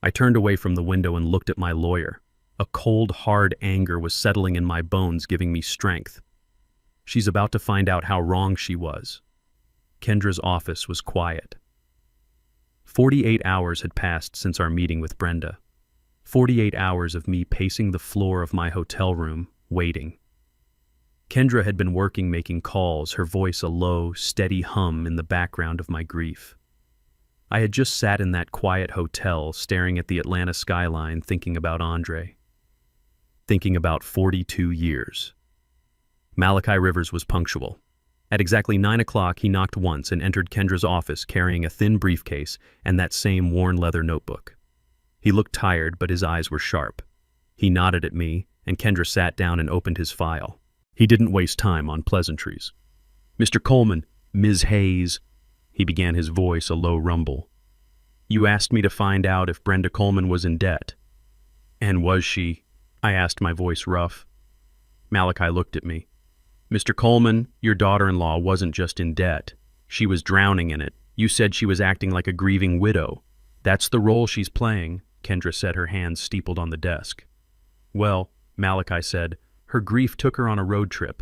I turned away from the window and looked at my lawyer. A cold, hard anger was settling in my bones, giving me strength. She's about to find out how wrong she was. Kendra's office was quiet. 48 hours had passed since our meeting with Brenda. 48 hours of me pacing the floor of my hotel room, waiting. Kendra had been working, making calls, her voice a low, steady hum in the background of my grief. I had just sat in that quiet hotel, staring at the Atlanta skyline, thinking about Andre. Thinking about 42 years. Malachi Rivers was punctual. At exactly 9 o'clock, he knocked once and entered Kendra's office carrying a thin briefcase and that same worn leather notebook. He looked tired, but his eyes were sharp. He nodded at me, and Kendra sat down and opened his file. He didn't waste time on pleasantries. Mr. Coleman, Ms. Hayes, he began, his voice a low rumble. You asked me to find out if Brenda Coleman was in debt. And was she? I asked, my voice rough. Malachi looked at me. Mr. Coleman, your daughter-in-law wasn't just in debt. She was drowning in it. You said she was acting like a grieving widow. That's the role she's playing, Kendra said, her hands steepled on the desk. Well, Malachi said, her grief took her on a road trip.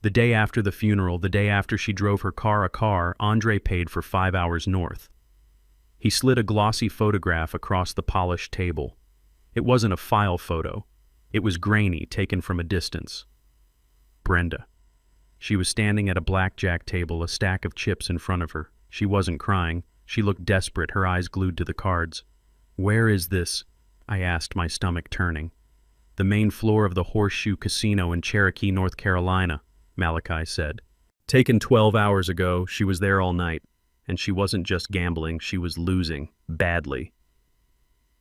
The day after the funeral, the day after she drove her car a car, Andre paid for 5 hours north. He slid a glossy photograph across the polished table. It wasn't a file photo. It was grainy, taken from a distance. Brenda. She was standing at a blackjack table, a stack of chips in front of her. She wasn't crying. She looked desperate, her eyes glued to the cards. Where is this? I asked, my stomach turning. The main floor of the Horseshoe Casino in Cherokee, North Carolina, Malachi said. Taken 12 hours ago, she was there all night. And she wasn't just gambling, she was losing, badly.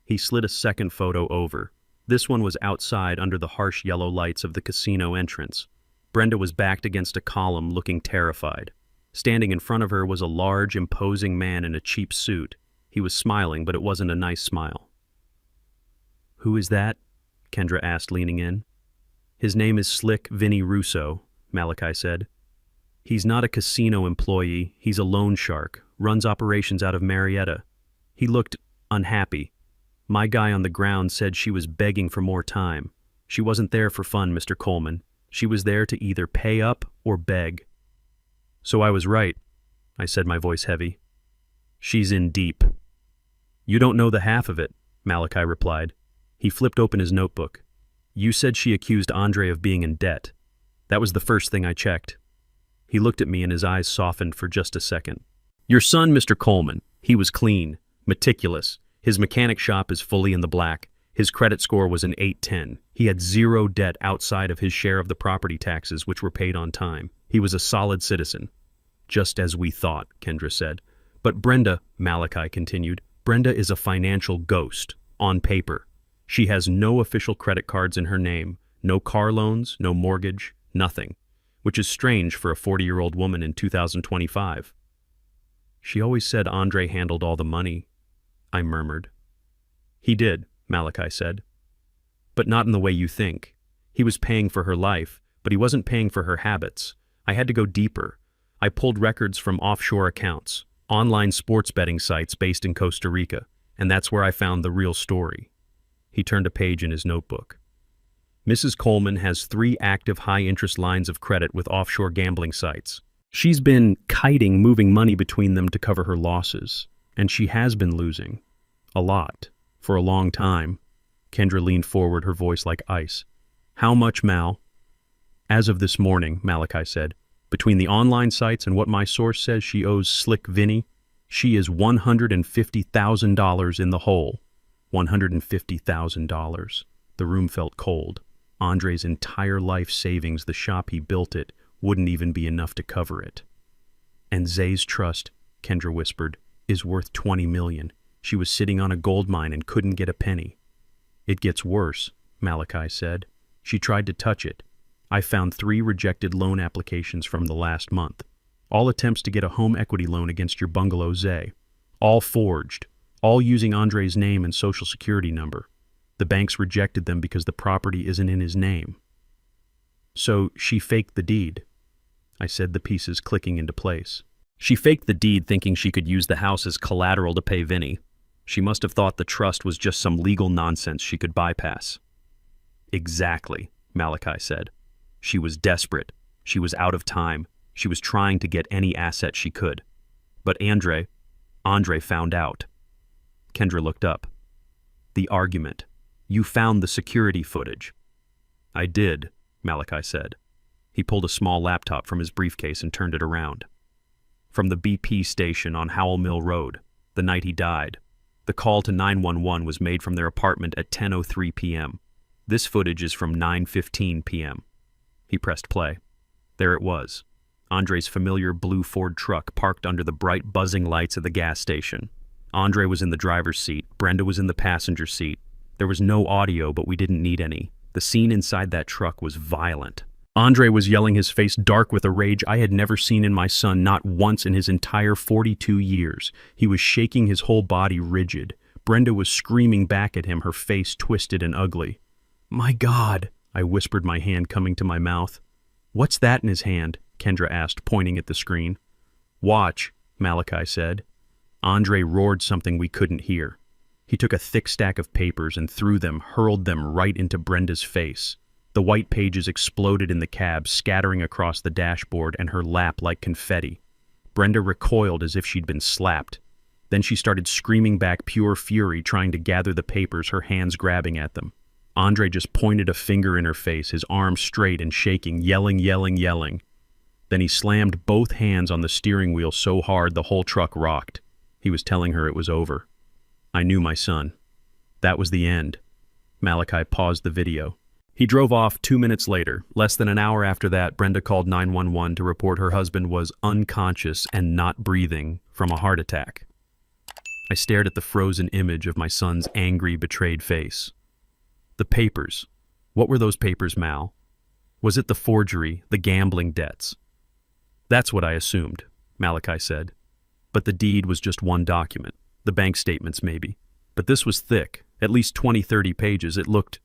He slid a second photo over. This one was outside under the harsh yellow lights of the casino entrance. Brenda was backed against a column, looking terrified. Standing in front of her was a large, imposing man in a cheap suit. He was smiling, but it wasn't a nice smile. Who is that? Kendra asked, leaning in. His name is Slick Vinny Russo, Malachi said. He's not a casino employee. He's a loan shark, runs operations out of Marietta. He looked unhappy. My guy on the ground said she was begging for more time. She wasn't there for fun, Mr. Coleman. She was there to either pay up or beg. So I was right, I said, my voice heavy. She's in deep. You don't know the half of it, Malachi replied. He flipped open his notebook. You said she accused Andre of being in debt. That was the first thing I checked. He looked at me and his eyes softened for just a second. Your son, Mr. Coleman, he was clean, meticulous. His mechanic shop is fully in the black. His credit score was an 810. He had zero debt outside of his share of the property taxes, which were paid on time. He was a solid citizen. Just as we thought, Kendra said. But Brenda, Malachi continued, Brenda is a financial ghost, on paper. She has no official credit cards in her name, no car loans, no mortgage, nothing, which is strange for a 40-year-old woman in 2025. She always said Andre handled all the money, I murmured. He did, Malachi said. But not in the way you think. He was paying for her life, but he wasn't paying for her habits. I had to go deeper. I pulled records from offshore accounts, online sports betting sites based in Costa Rica, and that's where I found the real story. He turned a page in his notebook. Mrs. Coleman has 3 active high-interest lines of credit with offshore gambling sites. She's been kiting moving money between them to cover her losses, and she has been losing. A lot. For a long time. Kendra leaned forward, her voice like ice. How much, Mal? As of this morning, Malachi said, between the online sites and what my source says she owes Slick Vinny, she is $150,000 in the hole. $150,000. The room felt cold. Andre's entire life savings, the shop he built it, wouldn't even be enough to cover it. And Zay's trust, Kendra whispered, is worth $20 million. She was sitting on a gold mine and couldn't get a penny. It gets worse, Malachi said. She tried to touch it. I found 3 rejected loan applications from the last month. All attempts to get a home equity loan against your bungalow, Zay. All forged. All using Andre's name and social security number. The banks rejected them because the property isn't in his name. So she faked the deed, I said, the pieces clicking into place. She faked the deed thinking she could use the house as collateral to pay Vinny. She must have thought the trust was just some legal nonsense she could bypass. Exactly, Malachi said. She was desperate. She was out of time. She was trying to get any asset she could. But Andre found out. Kendra looked up. The argument. You found the security footage. I did, Malachi said. He pulled a small laptop from his briefcase and turned it around. From the BP station on Howell Mill Road, the night he died. The call to 911 was made from their apartment at 10:03 p.m. This footage is from 9:15 p.m. He pressed play. There it was. Andre's familiar blue Ford truck parked under the bright buzzing lights of the gas station. Andre was in the driver's seat. Brenda was in the passenger seat. There was no audio, but we didn't need any. The scene inside that truck was violent. Andre was yelling, his face dark with a rage I had never seen in my son, not once in his entire 42 years. He was shaking, his whole body rigid. Brenda was screaming back at him, her face twisted and ugly. My God, I whispered, my hand coming to my mouth. What's that in his hand? Kendra asked, pointing at the screen. Watch, Malachi said. Andre roared something we couldn't hear. He took a thick stack of papers and threw them, hurled them right into Brenda's face. The white pages exploded in the cab, scattering across the dashboard and her lap like confetti. Brenda recoiled as if she'd been slapped. Then she started screaming back, pure fury, trying to gather the papers, her hands grabbing at them. Andre just pointed a finger in her face, his arms straight and shaking, yelling. Then he slammed both hands on the steering wheel so hard the whole truck rocked. He was telling her it was over. I knew my son. That was the end. Malachi paused the video. He drove off 2 minutes later. Less than an hour after that, Brenda called 911 to report her husband was unconscious and not breathing from a heart attack. I stared at the frozen image of my son's angry, betrayed face. The papers. What were those papers, Mal? Was it the forgery, the gambling debts? That's what I assumed, Malachi said. But the deed was just one document. The bank statements, maybe. But this was thick, at least 20-30 pages. It looked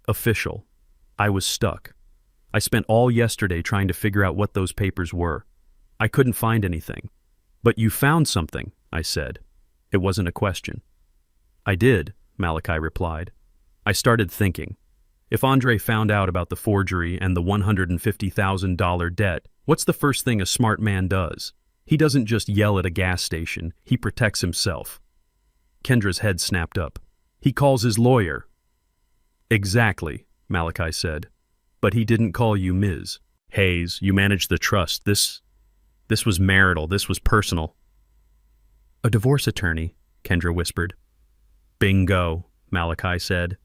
official. I was stuck. I spent all yesterday trying to figure out what those papers were. I couldn't find anything. But you found something, I said. It wasn't a question. I did, Malachi replied. I started thinking. If Andre found out about the forgery and the $150,000 debt, what's the first thing a smart man does? He doesn't just yell at a gas station. He protects himself. Kendra's head snapped up. He calls his lawyer. Exactly, Malachi said. But he didn't call you Ms. Hayes. You managed the trust. This was marital. This was personal. A divorce attorney, Kendra whispered. Bingo, Malachi said.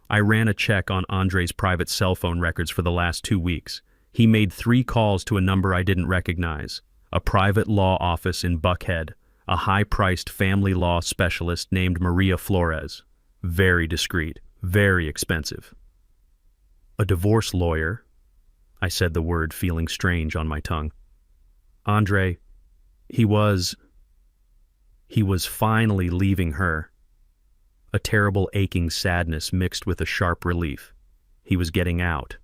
I ran a check on Andre's private cell phone records for the last 2 weeks. He made 3 calls to a number I didn't recognize. A private law office in Buckhead. A high-priced family law specialist named Maria Flores. Very discreet. Very expensive. A divorce lawyer, I said the word, feeling strange on my tongue. Andre, he was finally leaving her. A terrible aching sadness mixed with a sharp relief. He was getting out.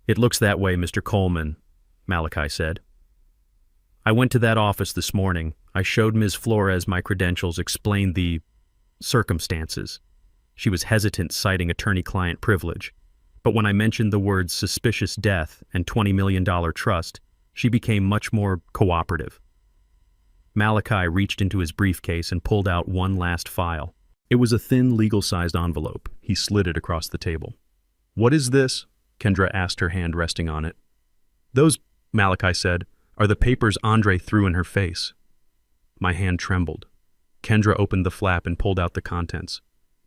It looks that way, Mr. Coleman, Malachi said. I went to that office this morning. I showed Ms. Flores my credentials, explained the circumstances. She was hesitant, citing attorney-client privilege. But when I mentioned the words suspicious death and $20 million trust, she became much more cooperative. Malachi reached into his briefcase and pulled out one last file. It was a thin, legal-sized envelope. He slid it across the table. "What is this?" Kendra asked, her hand resting on it. "Those," Malachi said, "are the papers Andre threw in her face." My hand trembled. Kendra opened the flap and pulled out the contents.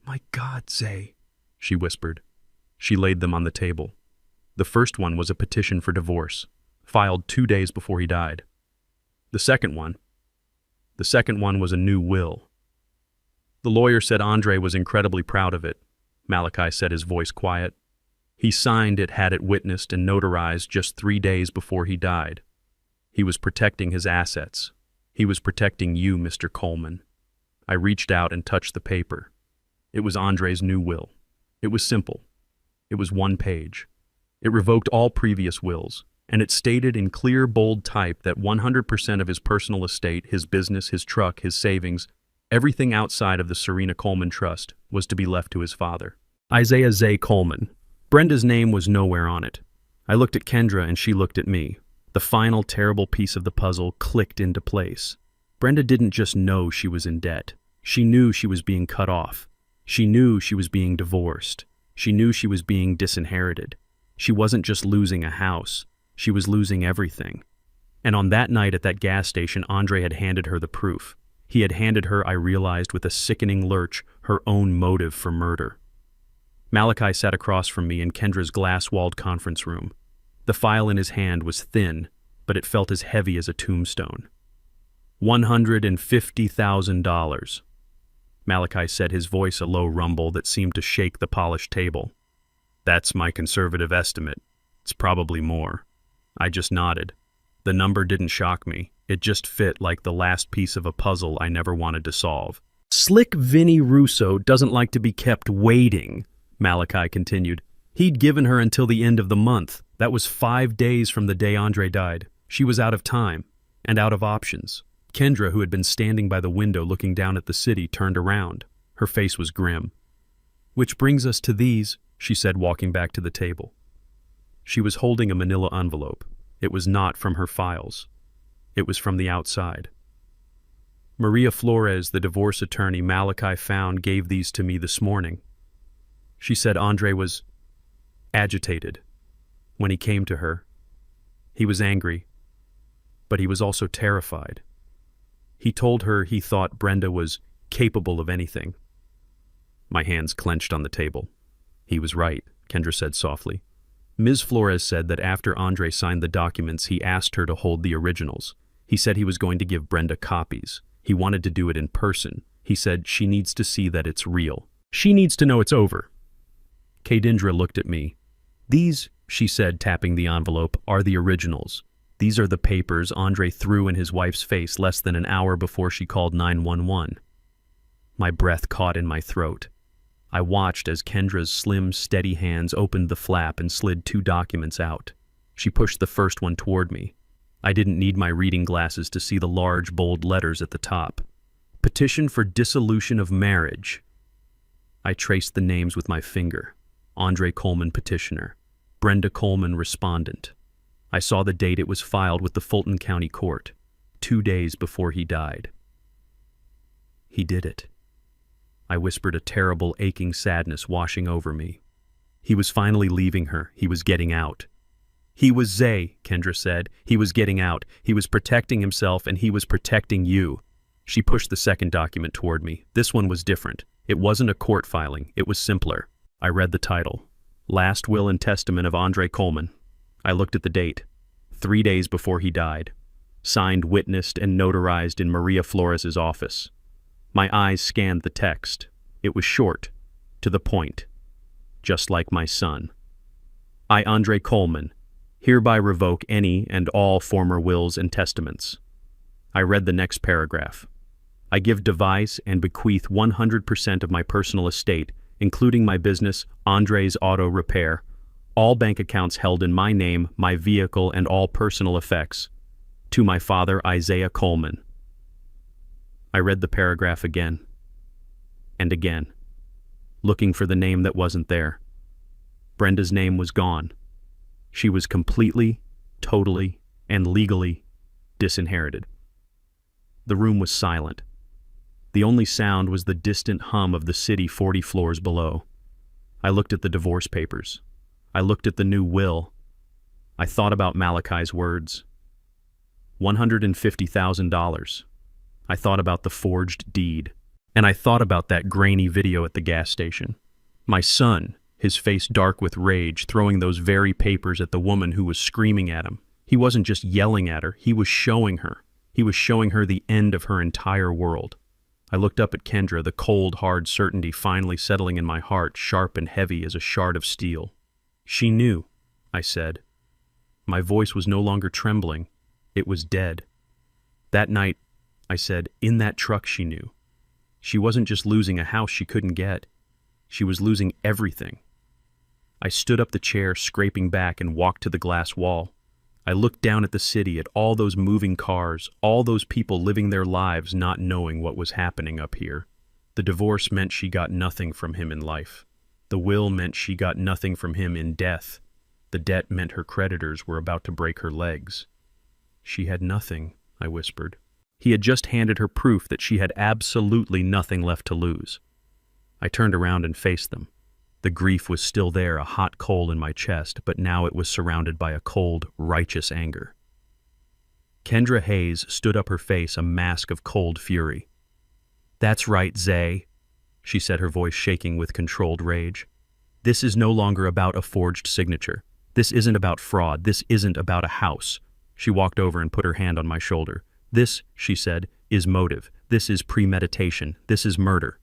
"My God, Zay," she whispered. She laid them on the table. The first one was a petition for divorce, filed 2 days before he died. The second one was a new will. The lawyer said Andre was incredibly proud of it. Malachi said, his voice quiet. He signed it, had it witnessed and notarized just 3 days before he died. He was protecting his assets. He was protecting you, Mr. Coleman. I reached out and touched the paper. It was Andre's new will. It was simple. It was 1 page. It revoked all previous wills, and it stated in clear, bold type that 100% of his personal estate, his business, his truck, his savings, everything outside of the Serena Coleman Trust was to be left to his father. Isaiah Zay Coleman. Brenda's name was nowhere on it. I looked at Kendra and she looked at me. The final terrible piece of the puzzle clicked into place. Brenda didn't just know she was in debt. She knew she was being cut off. She knew she was being divorced. She knew she was being disinherited. She wasn't just losing a house. She was losing everything. And on that night at that gas station, Andre had handed her the proof. He had handed her, I realized with a sickening lurch, her own motive for murder. Malachi sat across from me in Kendra's glass-walled conference room. The file in his hand was thin, but it felt as heavy as a tombstone. $150,000. Malachi said, his voice a low rumble that seemed to shake the polished table. That's my conservative estimate. It's probably more. I just nodded. The number didn't shock me. It just fit like the last piece of a puzzle I never wanted to solve. Slick Vinny Russo doesn't like to be kept waiting, Malachi continued. He'd given her until the end of the month. That was 5 days from the day Andre died. She was out of time and out of options. Kendra, who had been standing by the window looking down at the city, turned around. Her face was grim. "Which brings us to these," she said, walking back to the table. She was holding a manila envelope. It was not from her files. It was from the outside. Maria Flores, the divorce attorney Malachi found, gave these to me this morning. She said Andre was agitated when he came to her. He was angry, but he was also terrified. He told her he thought Brenda was capable of anything. My hands clenched on the table. He was right, Kendra said softly. Ms. Flores said that after Andre signed the documents, he asked her to hold the originals. He said he was going to give Brenda copies. He wanted to do it in person. He said she needs to see that it's real. She needs to know it's over. Kadindra looked at me. These, she said, tapping the envelope, are the originals. These are the papers Andre threw in his wife's face less than an hour before she called 911. My breath caught in my throat. I watched as Kendra's slim, steady hands opened the flap and slid 2 documents out. She pushed the first one toward me. I didn't need my reading glasses to see the large, bold letters at the top. Petition for dissolution of marriage. I traced the names with my finger. Andre Coleman, petitioner. Brenda Coleman, respondent. I saw the date it was filed with the Fulton County Court, 2 days before he died. He did it. I whispered, a terrible, aching sadness washing over me. He was finally leaving her. He was getting out. He was Zay, Kendra said. He was getting out. He was protecting himself, and he was protecting you. She pushed the second document toward me. This one was different. It wasn't a court filing. It was simpler. I read the title. Last Will and Testament of Andre Coleman. I looked at the date. 3 days before he died. Signed, witnessed, and notarized in Maria Flores' office. My eyes scanned the text. It was short. to the point, just like my son. I, Andre Coleman, hereby revoke any and all former wills and testaments. I read the next paragraph. I give devise and bequeath 100% of my personal estate, including my business, Andre's Auto Repair, all bank accounts held in my name, my vehicle, and all personal effects, to my father, Isaiah Coleman. I read the paragraph again and again, looking for the name that wasn't there. Brenda's name was gone. She was completely, totally, and legally disinherited. The room was silent. The only sound was the distant hum of the city 40 floors below. I looked at the divorce papers. I looked at the new will. I thought about Malachi's words. $150,000. I thought about the forged deed. And I thought about that grainy video at the gas station. My son, his face dark with rage, throwing those very papers at the woman who was screaming at him. He wasn't just yelling at her, he was showing her. He was showing her the end of her entire world. I looked up at Kendra, the cold, hard certainty finally settling in my heart, sharp and heavy as a shard of steel. She knew, I said. My voice was no longer trembling. It was dead. That night, I said, in that truck she knew. She wasn't just losing a house she couldn't get. She was losing everything. I stood up the chair, scraping back, and walked to the glass wall. I looked down at the city, at all those moving cars, all those people living their lives not knowing what was happening up here. The divorce meant she got nothing from him in life. The will meant she got nothing from him in death. The debt meant her creditors were about to break her legs. She had nothing, I whispered. He had just handed her proof that she had absolutely nothing left to lose. I turned around and faced them. The grief was still there, a hot coal in my chest, but now it was surrounded by a cold, righteous anger. Kendra Hayes stood up, her face a mask of cold fury. "That's right, Zay," she said, her voice shaking with controlled rage. "This is no longer about a forged signature. This isn't about fraud. This isn't about a house." She walked over and put her hand on my shoulder. "This," she said, "is motive. This is premeditation. This is murder."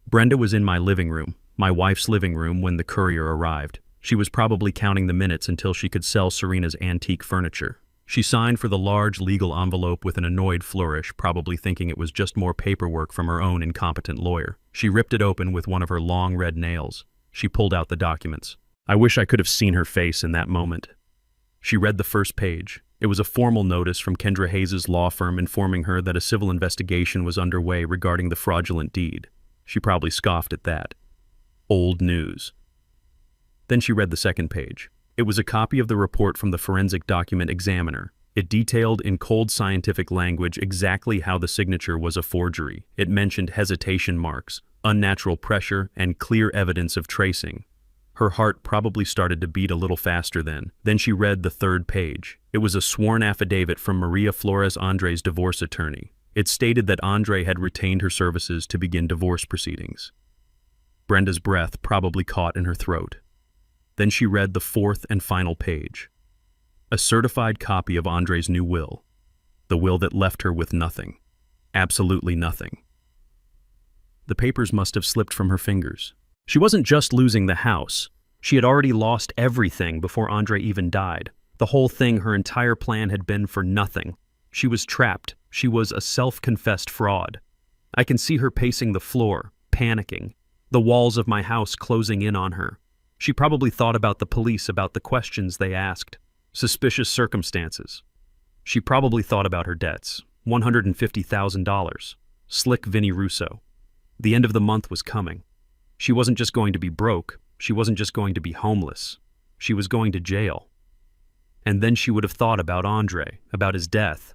Brenda was in my living room, my wife's living room, when the courier arrived. She was probably counting the minutes until she could sell Serena's antique furniture. She signed for the large legal envelope with an annoyed flourish, probably thinking it was just more paperwork from her own incompetent lawyer. She ripped it open with one of her long red nails. She pulled out the documents. I wish I could have seen her face in that moment. She read the first page. It was a formal notice from Kendra Hayes' law firm informing her that a civil investigation was underway regarding the fraudulent deed. She probably scoffed at that. Old news. Then she read the second page. It was a copy of the report from the forensic document examiner. It detailed in cold scientific language exactly how the signature was a forgery. It mentioned hesitation marks, unnatural pressure, and clear evidence of tracing. Her heart probably started to beat a little faster then. Then she read the third page. It was a sworn affidavit from Maria Flores, Andre's divorce attorney. It stated that Andre had retained her services to begin divorce proceedings. Brenda's breath probably caught in her throat. Then she read the fourth and final page. A certified copy of Andre's new will. The will that left her with nothing. Absolutely nothing. The papers must have slipped from her fingers. She wasn't just losing the house. She had already lost everything before Andre even died. The whole thing, her entire plan, had been for nothing. She was trapped. She was a self-confessed fraud. I can see her pacing the floor, panicking. The walls of my house closing in on her. She probably thought about the police, about the questions they asked. Suspicious circumstances. She probably thought about her debts. $150,000. Slick Vinnie Russo. The end of the month was coming. She wasn't just going to be broke. She wasn't just going to be homeless. She was going to jail. And then she would have thought about Andre, about his death,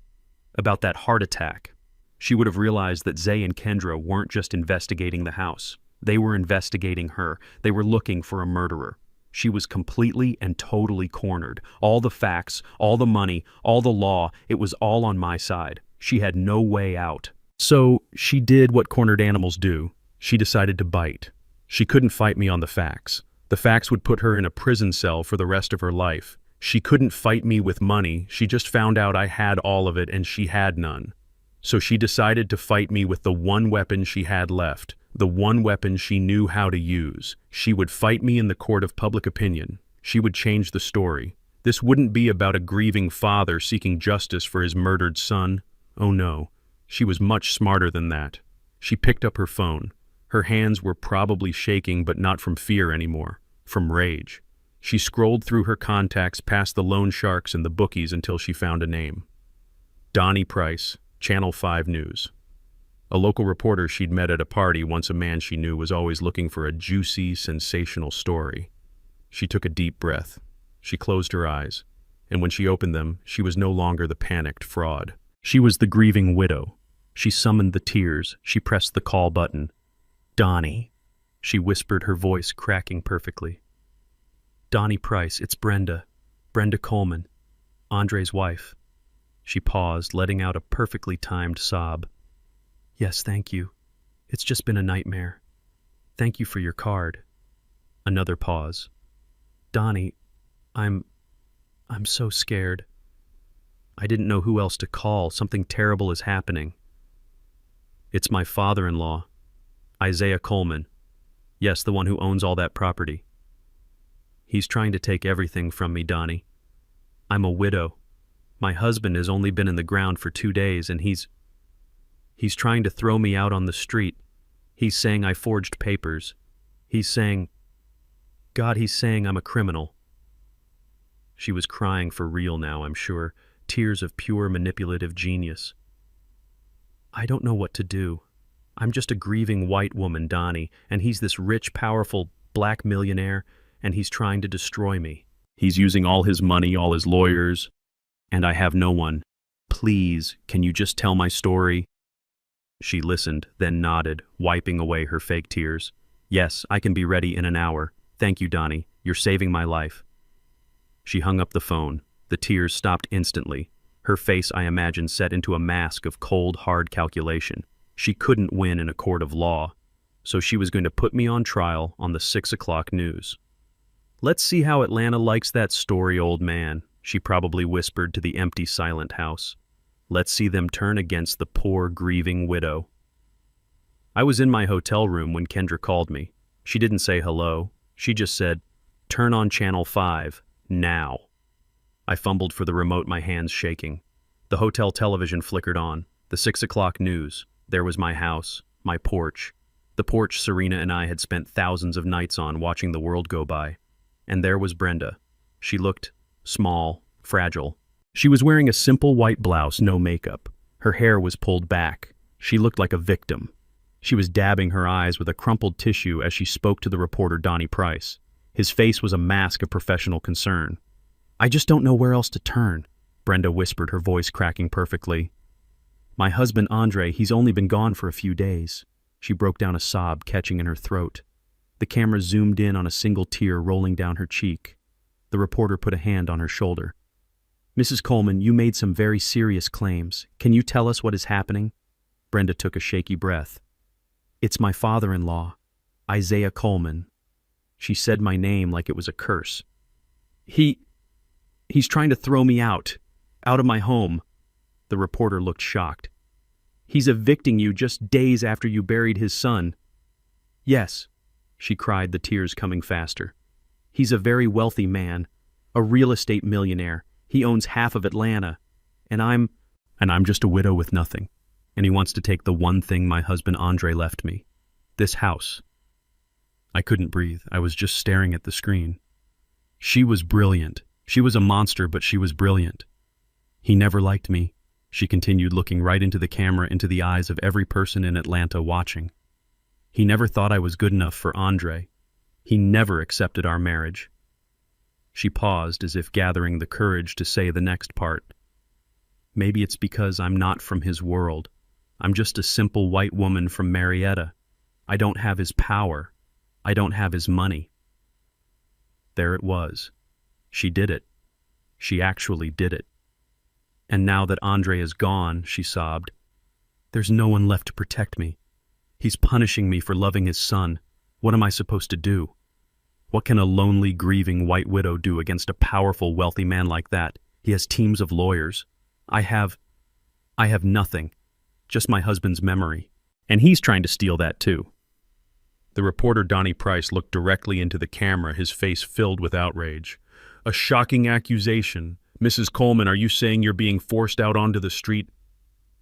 about that heart attack. She would have realized that Zay and Kendra weren't just investigating the house. They were investigating her. They were looking for a murderer. She was completely and totally cornered. All the facts, all the money, all the law, it was all on my side. She had no way out. So she did what cornered animals do. She decided to bite. She couldn't fight me on the facts. The facts would put her in a prison cell for the rest of her life. She couldn't fight me with money. She just found out I had all of it and she had none. So she decided to fight me with the one weapon she had left, The one weapon she knew how to use. She would fight me in the court of public opinion. She would change the story. This wouldn't be about a grieving father seeking justice for his murdered son. Oh no, she was much smarter than that. She picked up her phone. Her hands were probably shaking, but not from fear anymore, from rage. She scrolled through her contacts past the loan sharks and the bookies until she found a name. Donnie Price, Channel 5 News. A local reporter she'd met at a party, once a man she knew was always looking for a juicy, sensational story. She took a deep breath. She closed her eyes, and when she opened them, she was no longer the panicked fraud. She was the grieving widow. She summoned the tears. She pressed the call button. Donnie, she whispered, her voice cracking perfectly. Donnie Price, it's Brenda. Brenda Coleman, Andre's wife. She paused, letting out a perfectly timed sob. Yes, thank you. It's just been a nightmare. Thank you for your card. Another pause. Donnie, I'm so scared. I didn't know who else to call. Something terrible is happening. It's my father-in-law, Isaiah Coleman. Yes, the one who owns all that property. He's trying to take everything from me, Donnie. I'm a widow. My husband has only been in the ground for 2 days, and he's trying to throw me out on the street. He's saying I forged papers. He's saying I'm a criminal. She was crying for real now, I'm sure, tears of pure manipulative genius. I don't know what to do. I'm just a grieving white woman, Donnie, and he's this rich, powerful black millionaire, and he's trying to destroy me. He's using all his money, all his lawyers, and I have no one. Please, can you just tell my story? She listened, then nodded, wiping away her fake tears. Yes, I can be ready in an hour. Thank you, Donnie. You're saving my life. She hung up the phone. The tears stopped instantly. Her face, I imagine, set into a mask of cold, hard calculation. She couldn't win in a court of law, so she was going to put me on trial on the 6 o'clock news. Let's see how Atlanta likes that story, old man, she probably whispered to the empty, silent house. Let's see them turn against the poor, grieving widow. I was in my hotel room when Kendra called me. She didn't say hello. She just said, "Turn on Channel 5, now." I fumbled for the remote, my hands shaking. The hotel television flickered on. The 6 o'clock news. There was my house, my porch. The porch Serena and I had spent thousands of nights on, watching the world go by. And there was Brenda. She looked small, fragile. She was wearing a simple white blouse, no makeup. Her hair was pulled back. She looked like a victim. She was dabbing her eyes with a crumpled tissue as she spoke to the reporter Donnie Price. His face was a mask of professional concern. I just don't know where else to turn, Brenda whispered, her voice cracking perfectly. My husband Andre, he's only been gone for a few days. She broke down a sob, catching in her throat. The camera zoomed in on a single tear rolling down her cheek. The reporter put a hand on her shoulder. Mrs. Coleman, you made some very serious claims. Can you tell us what is happening? Brenda took a shaky breath. It's my father-in-law, Isaiah Coleman. She said my name like it was a curse. He's trying to throw me out of my home. The reporter looked shocked. He's evicting you just days after you buried his son. Yes, she cried, the tears coming faster. He's a very wealthy man, a real estate millionaire. He owns half of Atlanta, and I'm just a widow with nothing. And he wants to take the one thing my husband Andre left me, this house. I couldn't breathe. I was just staring at the screen. She was brilliant. She was a monster, but she was brilliant. He never liked me, she continued, looking right into the camera, into the eyes of every person in Atlanta watching. He never thought I was good enough for Andre. He never accepted our marriage. She paused, as if gathering the courage to say the next part. Maybe it's because I'm not from his world. I'm just a simple white woman from Marietta. I don't have his power. I don't have his money. There it was. She did it. She actually did it. And now that Andre is gone, she sobbed, there's no one left to protect me. He's punishing me for loving his son. What am I supposed to do? What can a lonely, grieving white widow do against a powerful, wealthy man like that? He has teams of lawyers. I have nothing. Just my husband's memory. And he's trying to steal that too. The reporter Donnie Price looked directly into the camera, his face filled with outrage. "A shocking accusation. Mrs. Coleman, are you saying you're being forced out onto the street?"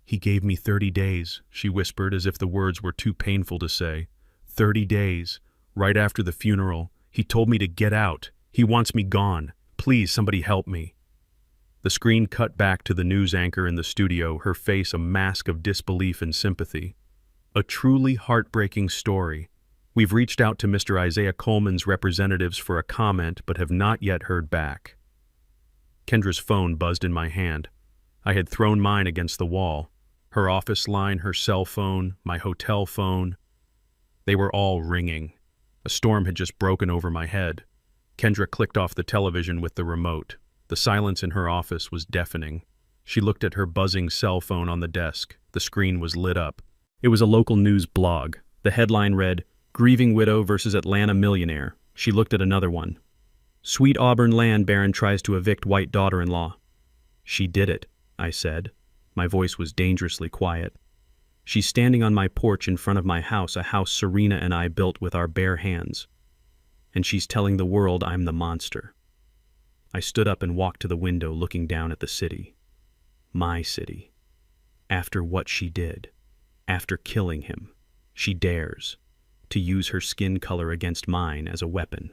"He gave me 30 days, she whispered as if the words were too painful to say. 30 days. Right after the funeral. He told me to get out. He wants me gone. Please, somebody help me." The screen cut back to the news anchor in the studio, her face a mask of disbelief and sympathy. "A truly heartbreaking story. We've reached out to Mr. Isaiah Coleman's representatives for a comment but have not yet heard back." Kendra's phone buzzed in my hand. I had thrown mine against the wall. Her office line, her cell phone, my hotel phone. They were all ringing. A storm had just broken over my head. Kendra clicked off the television with the remote. The silence in her office was deafening. She looked at her buzzing cell phone on the desk. The screen was lit up. It was a local news blog. The headline read, "Grieving Widow versus Atlanta Millionaire." She looked at another one. "Sweet Auburn land baron tries to evict white daughter-in-law." "She did it," I said. My voice was dangerously quiet. "She's standing on my porch in front of my house, a house Serena and I built with our bare hands. And she's telling the world I'm the monster." I stood up and walked to the window, looking down at the city. My city. After what she did, after killing him, she dares to use her skin color against mine as a weapon.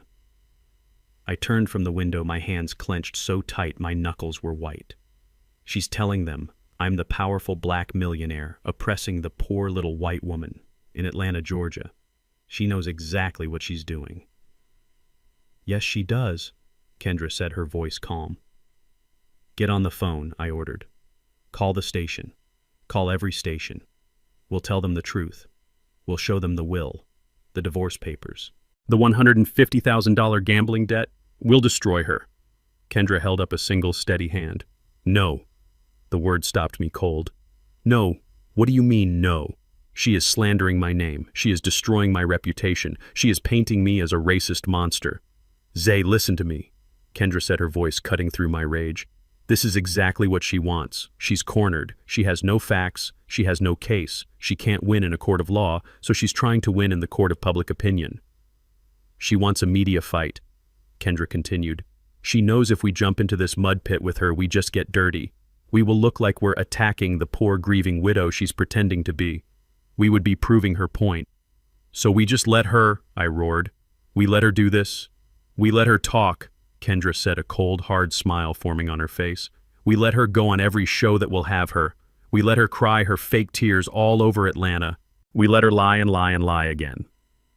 I turned from the window, my hands clenched so tight my knuckles were white. She's telling them I'm the powerful black millionaire oppressing the poor little white woman in Atlanta, Georgia. She knows exactly what she's doing. "Yes, she does," Kendra said, her voice calm. "Get on the phone," I ordered. "Call the station. Call every station. We'll tell them the truth. We'll show them the will, the divorce papers, the $150,000 gambling debt. We'll destroy her." Kendra held up a single steady hand. "No." The word stopped me cold. "No. What do you mean, no? She is slandering my name. She is destroying my reputation. She is painting me as a racist monster." "Zay, listen to me," Kendra said, her voice cutting through my rage. "This is exactly what she wants. She's cornered. She has no facts. She has no case. She can't win in a court of law, so she's trying to win in the court of public opinion. She wants a media fight," Kendra continued. "She knows if we jump into this mud pit with her, we just get dirty. We will look like we're attacking the poor grieving widow she's pretending to be. We would be proving her point. So we just let her," I roared. "We let her do this. We let her talk," Kendra said, a cold, hard smile forming on her face. "We let her go on every show that will have her. We let her cry her fake tears all over Atlanta. We let her lie and lie and lie again."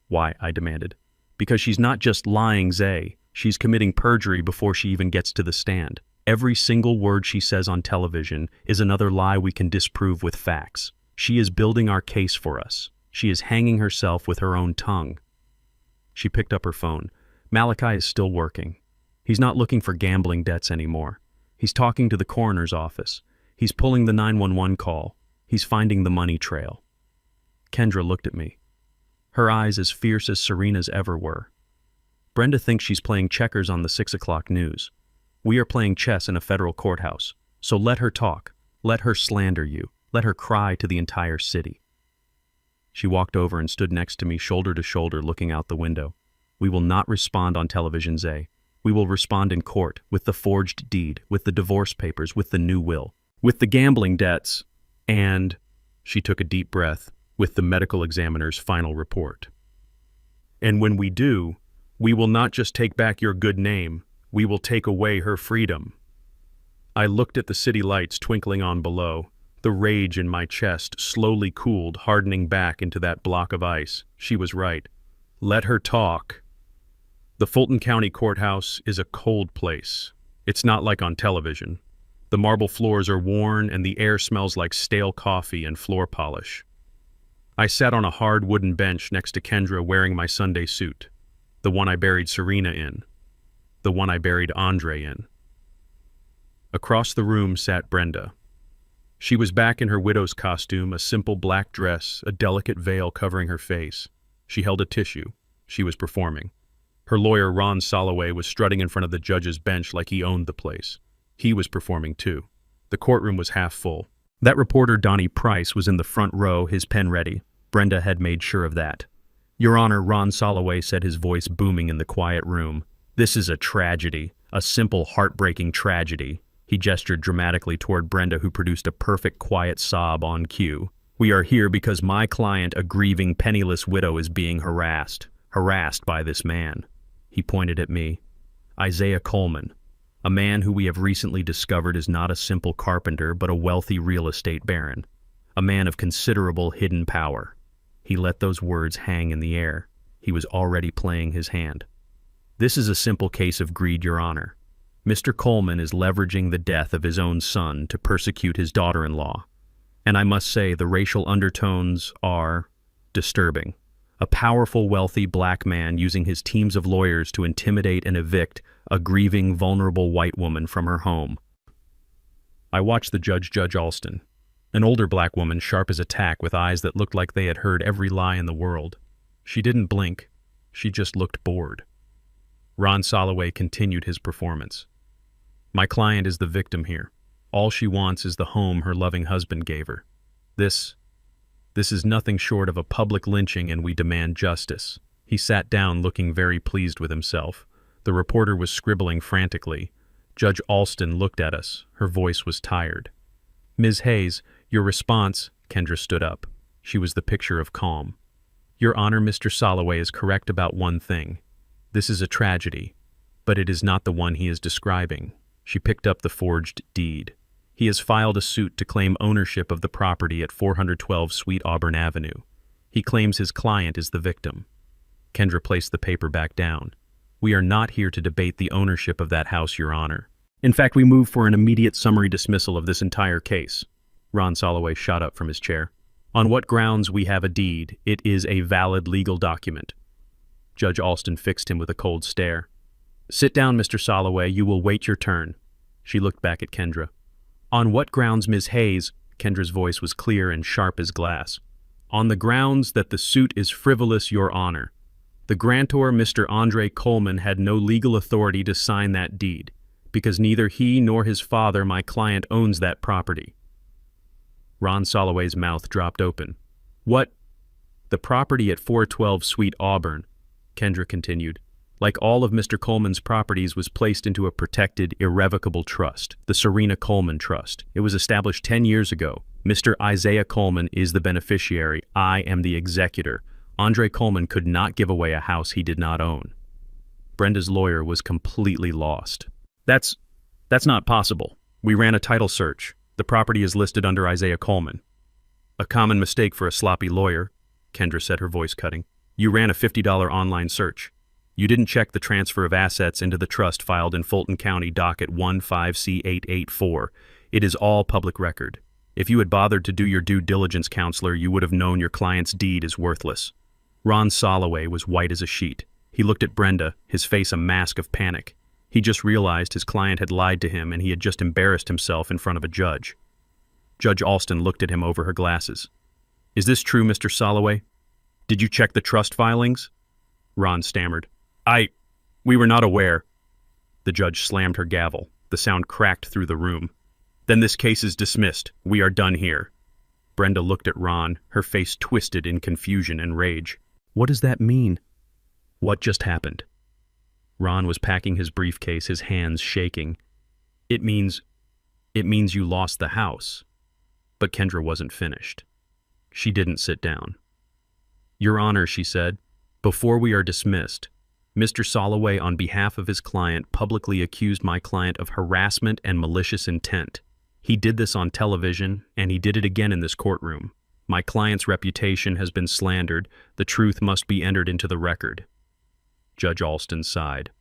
"Why?" I demanded. "Because she's not just lying, Zay. She's committing perjury before she even gets to the stand. Every single word she says on television is another lie we can disprove with facts. She is building our case for us. She is hanging herself with her own tongue." She picked up her phone. Malachi is still working. He's not looking for gambling debts anymore. He's talking to the coroner's office. He's pulling the 911 call. He's finding the money trail. Kendra looked at me. Her eyes as fierce as Serena's ever were. "Brenda thinks she's playing checkers on the 6 o'clock news. We are playing chess in a federal courthouse. So let her talk. Let her slander you. Let her cry to the entire city." She walked over and stood next to me, shoulder to shoulder, looking out the window. "We will not respond on television, Zay. We will respond in court, with the forged deed, with the divorce papers, with the new will, with the gambling debts, and," she took a deep breath, "with the medical examiner's final report. And when we do, we will not just take back your good name, we will take away her freedom." I looked at the city lights twinkling on below. The rage in my chest slowly cooled, hardening back into that block of ice. She was right. Let her talk. The Fulton County Courthouse is a cold place. It's not like on television. The marble floors are worn and the air smells like stale coffee and floor polish. I sat on a hard wooden bench next to Kendra wearing my Sunday suit, the one I buried Serena in, the one I buried Andre in. Across the room sat Brenda. She was back in her widow's costume, a simple black dress, a delicate veil covering her face. She held a tissue. She was performing. Her lawyer, Ron Soloway, was strutting in front of the judge's bench like he owned the place. He was performing too. The courtroom was half full. That reporter, Donnie Price, was in the front row, his pen ready. Brenda had made sure of that. Your Honor, Ron Soloway said, his voice booming in the quiet room. This is a tragedy, a simple, heartbreaking tragedy. He gestured dramatically toward Brenda, who produced a perfect, quiet sob on cue. We are here because my client, a grieving, penniless widow, is being harassed by this man. He pointed at me. Isaiah Coleman, a man who we have recently discovered is not a simple carpenter, but a wealthy real estate baron, a man of considerable hidden power. He let those words hang in the air. He was already playing his hand. This is a simple case of greed, Your Honor. Mr. Coleman is leveraging the death of his own son to persecute his daughter-in-law. And I must say, the racial undertones are disturbing. A powerful, wealthy black man using his teams of lawyers to intimidate and evict a grieving, vulnerable white woman from her home. I watched the judge, Judge Alston, an older black woman, sharp as a tack, with eyes that looked like they had heard every lie in the world. She didn't blink. She just looked bored. Ron Soloway continued his performance. My client is the victim here. All she wants is the home her loving husband gave her. This is nothing short of a public lynching, and we demand justice. He sat down, looking very pleased with himself. The reporter was scribbling frantically. Judge Alston looked at us. Her voice was tired. Ms. Hayes, your response. Kendra stood up. She was the picture of calm. Your Honor, Mr. Soloway is correct about one thing. This is a tragedy, but it is not the one he is describing. She picked up the forged deed. He has filed a suit to claim ownership of the property at 412 Sweet Auburn Avenue. He claims his client is the victim. Kendra placed the paper back down. We are not here to debate the ownership of that house, Your Honor. In fact, we move for an immediate summary dismissal of this entire case. Ron Soloway shot up from his chair. On what grounds we have a deed? It is a valid legal document. Judge Alston fixed him with a cold stare. Sit down, Mr. Soloway. You will wait your turn. She looked back at Kendra. On what grounds, Ms. Hayes? Kendra's voice was clear and sharp as glass. On the grounds that the suit is frivolous, Your Honor. The grantor, Mr. Andre Coleman, had no legal authority to sign that deed, because neither he nor his father, my client, owns that property. Ron Soloway's mouth dropped open. What? The property at 412 Sweet Auburn, Kendra continued, like all of Mr. Coleman's properties, was placed into a protected, irrevocable trust, the Serena Coleman Trust. It was established 10 years ago. Mr. Isaiah Coleman is the beneficiary. I am the executor. Andre Coleman could not give away a house he did not own. Brenda's lawyer was completely lost. That's not possible. We ran a title search. The property is listed under Isaiah Coleman. A common mistake for a sloppy lawyer, Kendra said, her voice cutting. You ran a $50 online search. You didn't check the transfer of assets into the trust filed in Fulton County docket 15C884. It is all public record. If you had bothered to do your due diligence, counselor, you would have known your client's deed is worthless. Ron Soloway was white as a sheet. He looked at Brenda, his face a mask of panic. He just realized his client had lied to him, and he had just embarrassed himself in front of a judge. Judge Alston looked at him over her glasses. Is this true, Mr. Soloway? Did you check the trust filings? Ron stammered. We were not aware. The judge slammed her gavel. The sound cracked through the room. Then this case is dismissed. We are done here. Brenda looked at Ron, her face twisted in confusion and rage. What does that mean? What just happened? Ron was packing his briefcase, his hands shaking. It means you lost the house. But Kendra wasn't finished. She didn't sit down. Your Honor, she said, before we are dismissed, Mr. Soloway, on behalf of his client, publicly accused my client of harassment and malicious intent. He did this on television, and he did it again in this courtroom. My client's reputation has been slandered. The truth must be entered into the record. Judge Alston sighed.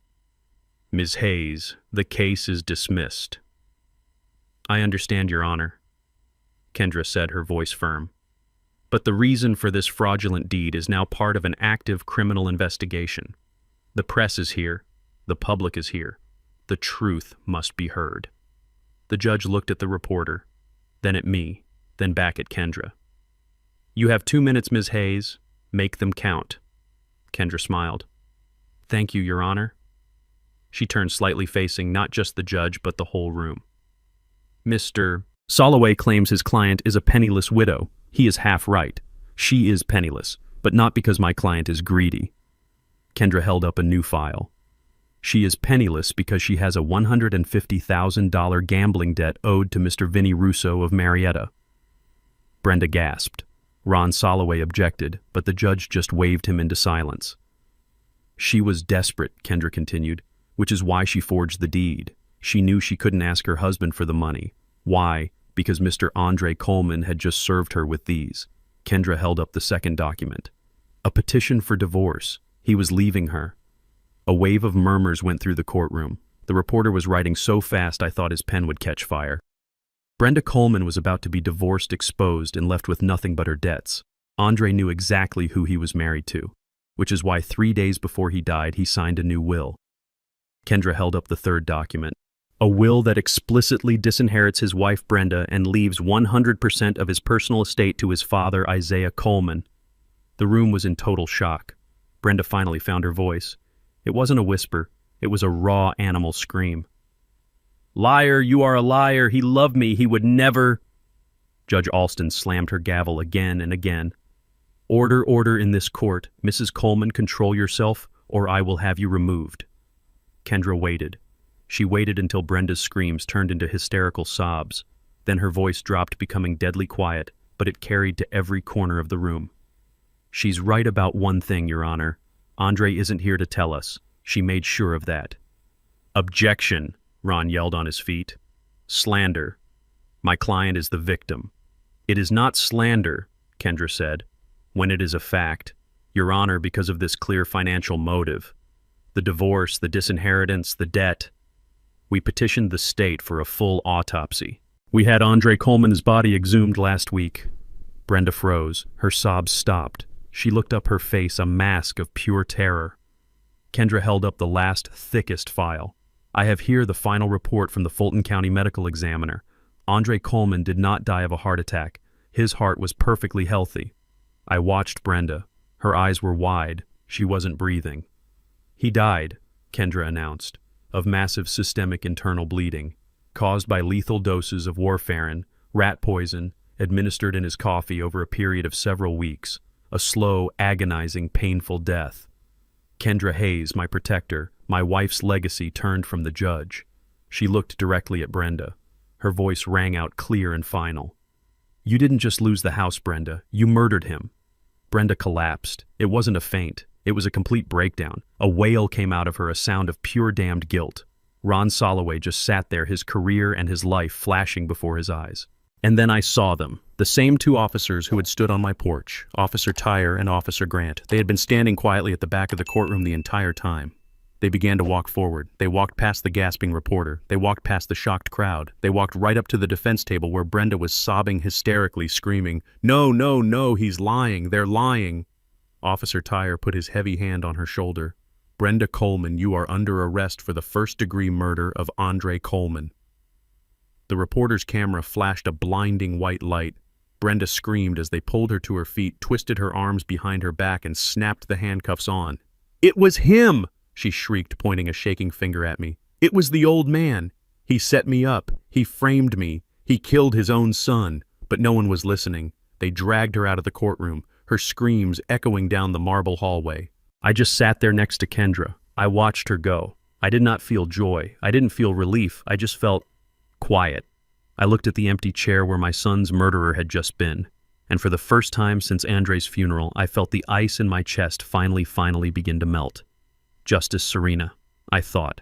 Ms. Hayes, the case is dismissed. I understand, Your Honor, Kendra said, her voice firm. But the reason for this fraudulent deed is now part of an active criminal investigation. The press is here. The public is here. The truth must be heard. The judge looked at the reporter, then at me, then back at Kendra. You have 2 minutes, Ms. Hayes. Make them count. Kendra smiled. Thank you, Your Honor. She turned slightly, facing not just the judge, but the whole room. Mr. Soloway claims his client is a penniless widow. He is half right. She is penniless. but not because my client is greedy. Kendra held up a new file. She is penniless because she has a $150,000 gambling debt owed to Mr. Vinny Russo of Marietta. Brenda gasped. Ron Soloway objected, but the judge just waved him into silence. She was desperate, Kendra continued, which is why she forged the deed. She knew she couldn't ask her husband for the money. Why? Because Mr. Andre Coleman had just served her with these. Kendra held up the second document. A petition for divorce. He was leaving her. A wave of murmurs went through the courtroom. The reporter was writing so fast I thought his pen would catch fire. Brenda Coleman was about to be divorced, exposed, and left with nothing but her debts. Andre knew exactly who he was married to, which is why 3 days before he died, he signed a new will. Kendra held up the third document. A will that explicitly disinherits his wife Brenda and leaves 100% of his personal estate to his father, Isaiah Coleman. The room was in total shock. Brenda finally found her voice. It wasn't a whisper. It was a raw animal scream. "Liar, you are a liar. He loved me. He would never—" Judge Alston slammed her gavel again and again. "Order, order in this court. Mrs. Coleman, control yourself, or I will have you removed." Kendra waited. She waited until Brenda's screams turned into hysterical sobs. Then her voice dropped, becoming deadly quiet, but it carried to every corner of the room. "She's right about one thing, Your Honor. Andre isn't here to tell us. She made sure of that." "Objection," Ron yelled on his feet. "Slander. My client is the victim." "It is not slander," Kendra said, "when it is a fact, Your Honor, because of this clear financial motive. The divorce, the disinheritance, the debt. We petitioned the state for a full autopsy. We had Andre Coleman's body exhumed last week." Brenda froze. Her sobs stopped. She looked up, her face a mask of pure terror. Kendra held up the last, thickest file. "I have here the final report from the Fulton County Medical Examiner. Andre Coleman did not die of a heart attack. His heart was perfectly healthy." I watched Brenda. Her eyes were wide. She wasn't breathing. "He died," Kendra announced, "of massive systemic internal bleeding, caused by lethal doses of warfarin, rat poison, administered in his coffee over a period of several weeks. A slow, agonizing, painful death." Kendra Hayes, my protector, my wife's legacy, turned from the judge. She looked directly at Brenda. Her voice rang out clear and final. "You didn't just lose the house, Brenda. You murdered him." Brenda collapsed. It wasn't a faint. It was a complete breakdown. A wail came out of her, a sound of pure damned guilt. Ron Soloway just sat there, his career and his life flashing before his eyes. And then I saw them, the same two officers who had stood on my porch, Officer Tyre and Officer Grant. They had been standing quietly at the back of the courtroom the entire time. They began to walk forward. They walked past the gasping reporter. They walked past the shocked crowd. They walked right up to the defense table where Brenda was sobbing hysterically, screaming, "No, no, no, he's lying. They're lying." Officer Tyre put his heavy hand on her shoulder. "Brenda Coleman, you are under arrest for the first-degree murder of Andre Coleman." The reporter's camera flashed a blinding white light. Brenda screamed as they pulled her to her feet, twisted her arms behind her back, and snapped the handcuffs on. "It was him!" she shrieked, pointing a shaking finger at me. "It was the old man. He set me up. He framed me. He killed his own son." But no one was listening. They dragged her out of the courtroom, her screams echoing down the marble hallway. I just sat there next to Kendra. I watched her go. I did not feel joy. I didn't feel relief. I just felt quiet. I looked at the empty chair where my son's murderer had just been, and for the first time since Andre's funeral, I felt the ice in my chest finally begin to melt. Justice Serena, I thought.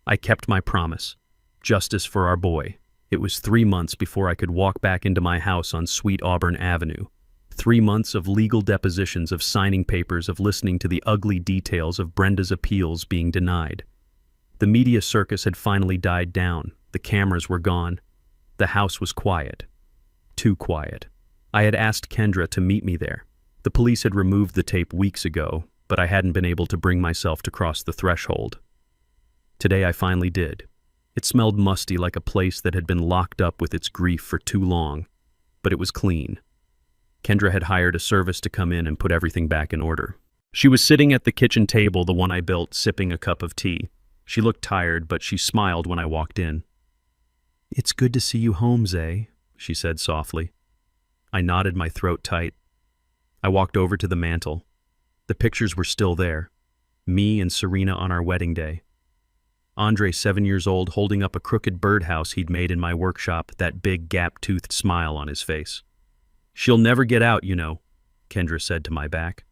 I kept my promise. Justice for our boy. It was 3 months before I could walk back into my house on Sweet Auburn Avenue. 3 months of legal depositions, of signing papers, of listening to the ugly details of Brenda's appeals being denied. The media circus had finally died down. The cameras were gone. The house was quiet. Too quiet. I had asked Kendra to meet me there. The police had removed the tape weeks ago, but I hadn't been able to bring myself to cross the threshold. Today I finally did. It smelled musty, like a place that had been locked up with its grief for too long, but it was clean. Kendra had hired a service to come in and put everything back in order. She was sitting at the kitchen table, the one I built, sipping a cup of tea. She looked tired, but she smiled when I walked in. "It's good to see you home, Zay," she said softly. I nodded, my throat tight. I walked over to the mantel. The pictures were still there. Me and Serena on our wedding day. Andre, 7 years old, holding up a crooked birdhouse he'd made in my workshop, that big gap-toothed smile on his face. "She'll never get out, you know," Kendra said to my back.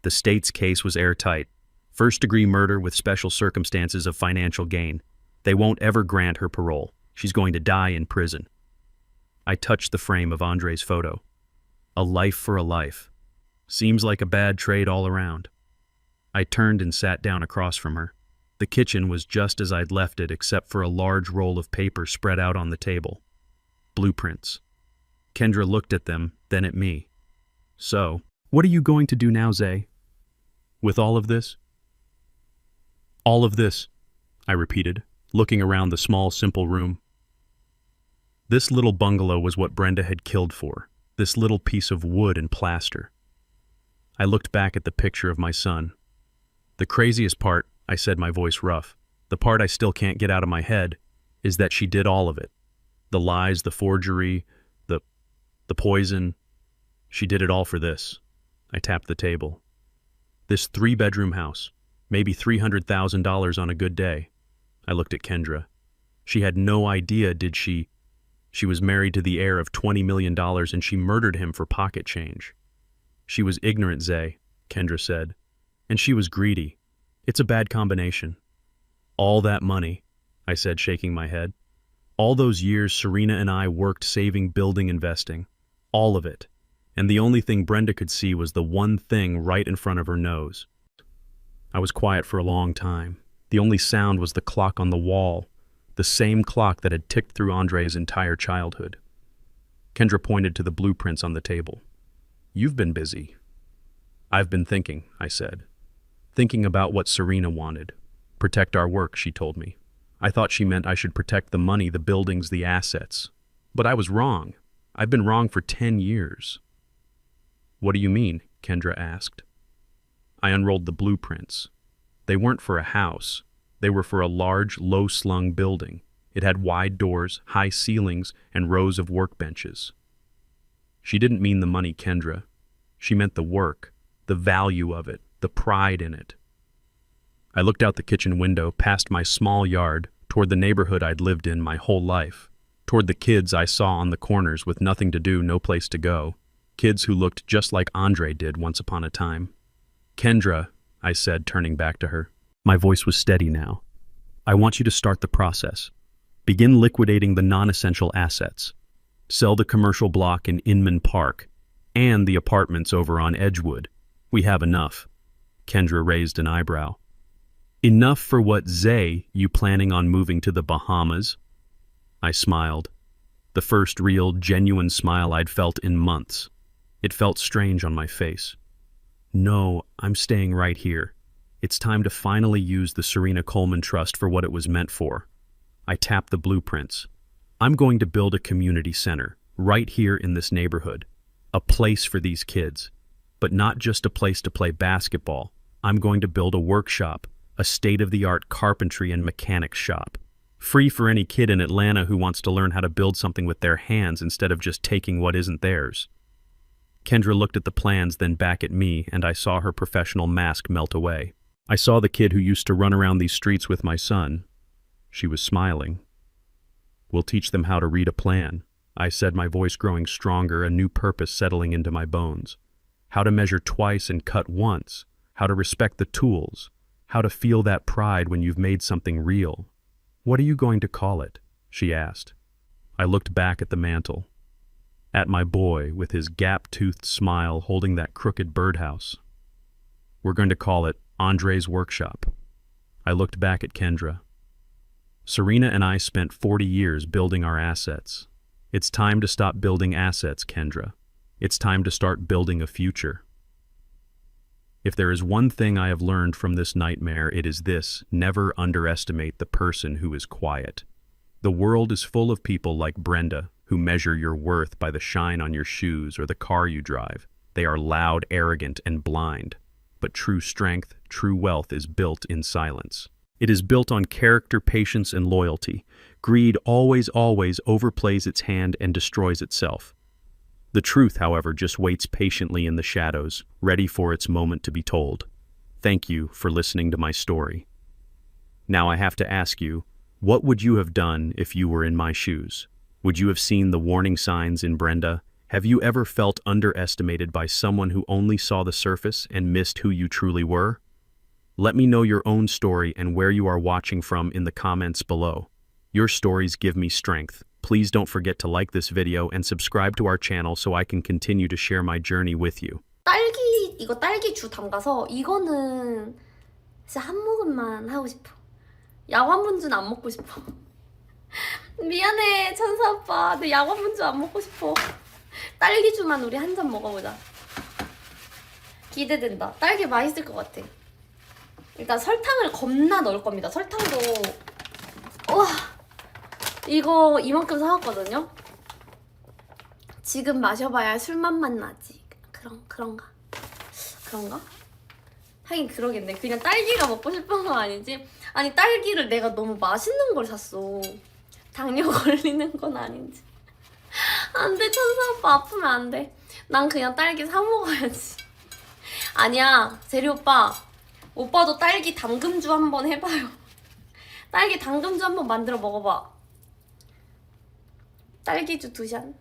The state's case was airtight. First-degree murder with special circumstances of financial gain. They won't ever grant her parole. She's going to die in prison. I touched the frame of Andre's photo. A life for a life. Seems like a bad trade all around. I turned and sat down across from her. The kitchen was just as I'd left it, except for a large roll of paper spread out on the table. Blueprints. Kendra looked at them, then at me. "So, what are you going to do now, Zay? With all of this?" "All of this," I repeated, looking around the small, simple room. This little bungalow was what Brenda had killed for, this little piece of wood and plaster. I looked back at the picture of my son. "The craziest part," I said, my voice rough, "the part I still can't get out of my head, is that she did all of it. The lies, the forgery, the poison. She did it all for this." I tapped the table. "This 3-bedroom house, maybe $300,000 on a good day." I looked at Kendra. She had no idea, did she? She was married to the heir of $20 million and she murdered him for pocket change. "She was ignorant, Zay," Kendra said. "And she was greedy. It's a bad combination." "All that money," I said, shaking my head. "All those years Serena and I worked saving, building, investing. All of it. And the only thing Brenda could see was the one thing right in front of her nose." I was quiet for a long time. The only sound was the clock on the wall, the same clock that had ticked through Andre's entire childhood. Kendra pointed to the blueprints on the table. "You've been busy." "I've been thinking," I said. "Thinking about what Serena wanted. Protect our work," she told me. I thought she meant I should protect the money, the buildings, the assets. But I was wrong. I've been wrong for 10 years. "What do you mean?" Kendra asked. I unrolled the blueprints. They weren't for a house. They were for a large, low-slung building. It had wide doors, high ceilings, and rows of workbenches. She didn't mean the money, Kendra. She meant the work, the value of it, the pride in it. I looked out the kitchen window, past my small yard, toward the neighborhood I'd lived in my whole life, toward the kids I saw on the corners with nothing to do, no place to go, kids who looked just like Andre did once upon a time. "Kendra," I said, turning back to her. My voice was steady now. "I want you to start the process. Begin liquidating the non-essential assets. Sell the commercial block in Inman Park and the apartments over on Edgewood. We have enough." Kendra raised an eyebrow. "Enough for what, Zay? You planning on moving to the Bahamas?" I smiled. The first real, genuine smile I'd felt in months. It felt strange on my face. "No, I'm staying right here. It's time to finally use the Serena Coleman Trust for what it was meant for." I tapped the blueprints. "I'm going to build a community center, right here in this neighborhood. A place for these kids. But not just a place to play basketball. I'm going to build a workshop, a state-of-the-art carpentry and mechanics shop. Free for any kid in Atlanta who wants to learn how to build something with their hands instead of just taking what isn't theirs." Kendra looked at the plans, then back at me, and I saw her professional mask melt away. I saw the kid who used to run around these streets with my son. She was smiling. "We'll teach them how to read a plan," I said, my voice growing stronger, a new purpose settling into my bones. "How to measure twice and cut once. How to respect the tools. How to feel that pride when you've made something real." "What are you going to call it?" she asked. I looked back at the mantel. At my boy, with his gap-toothed smile holding that crooked birdhouse. "We're going to call it Andre's Workshop." I looked back at Kendra. "Serena and I spent 40 years building our assets. It's time to stop building assets, Kendra. It's time to start building a future." If there is one thing I have learned from this nightmare, it is this: never underestimate the person who is quiet. The world is full of people like Brenda, who measure your worth by the shine on your shoes or the car you drive. They are loud, arrogant, and blind. But true strength, true wealth is built in silence. It is built on character, patience, and loyalty. Greed always overplays its hand and destroys itself. The truth, however, just waits patiently in the shadows, ready for its moment to be told. Thank you for listening to my story. Now I have to ask you, what would you have done if you were in my shoes? Would you have seen the warning signs in Brenda? Have you ever felt underestimated by someone who only saw the surface and missed who you truly were? Let me know your own story and where you are watching from in the comments below. Your stories give me strength. Please don't forget to like this video and subscribe to our channel so I can continue to share my journey with you. 이거 딸기주 담가서 이거는 진짜 한 모금만 하고 싶어. 야관분주는 안 먹고 싶어. 미안해 천사 오빠, 내 야관분주 안 먹고 싶어. 딸기주만 우리 한 잔 먹어보자. 기대된다. 딸기 맛있을 것 같아. 일단 설탕을 겁나 넣을 겁니다. 설탕도 우와, 이거 이만큼 사왔거든요. 지금 마셔봐야 술맛만 나지. 그런가? 하긴 그러겠네. 그냥 딸기가 먹고 싶은 건 아니지. 아니 딸기를 내가 너무 맛있는 걸 샀어. 당뇨 걸리는 건 아닌지. 안돼 천사 오빠, 아프면 안돼. 난 그냥 딸기 사 먹어야지. 아니야 제리 오빠, 오빠도 딸기 담금주 한번 해봐요. 딸기 담금주 한번 만들어 먹어봐. 딸기주 2잔.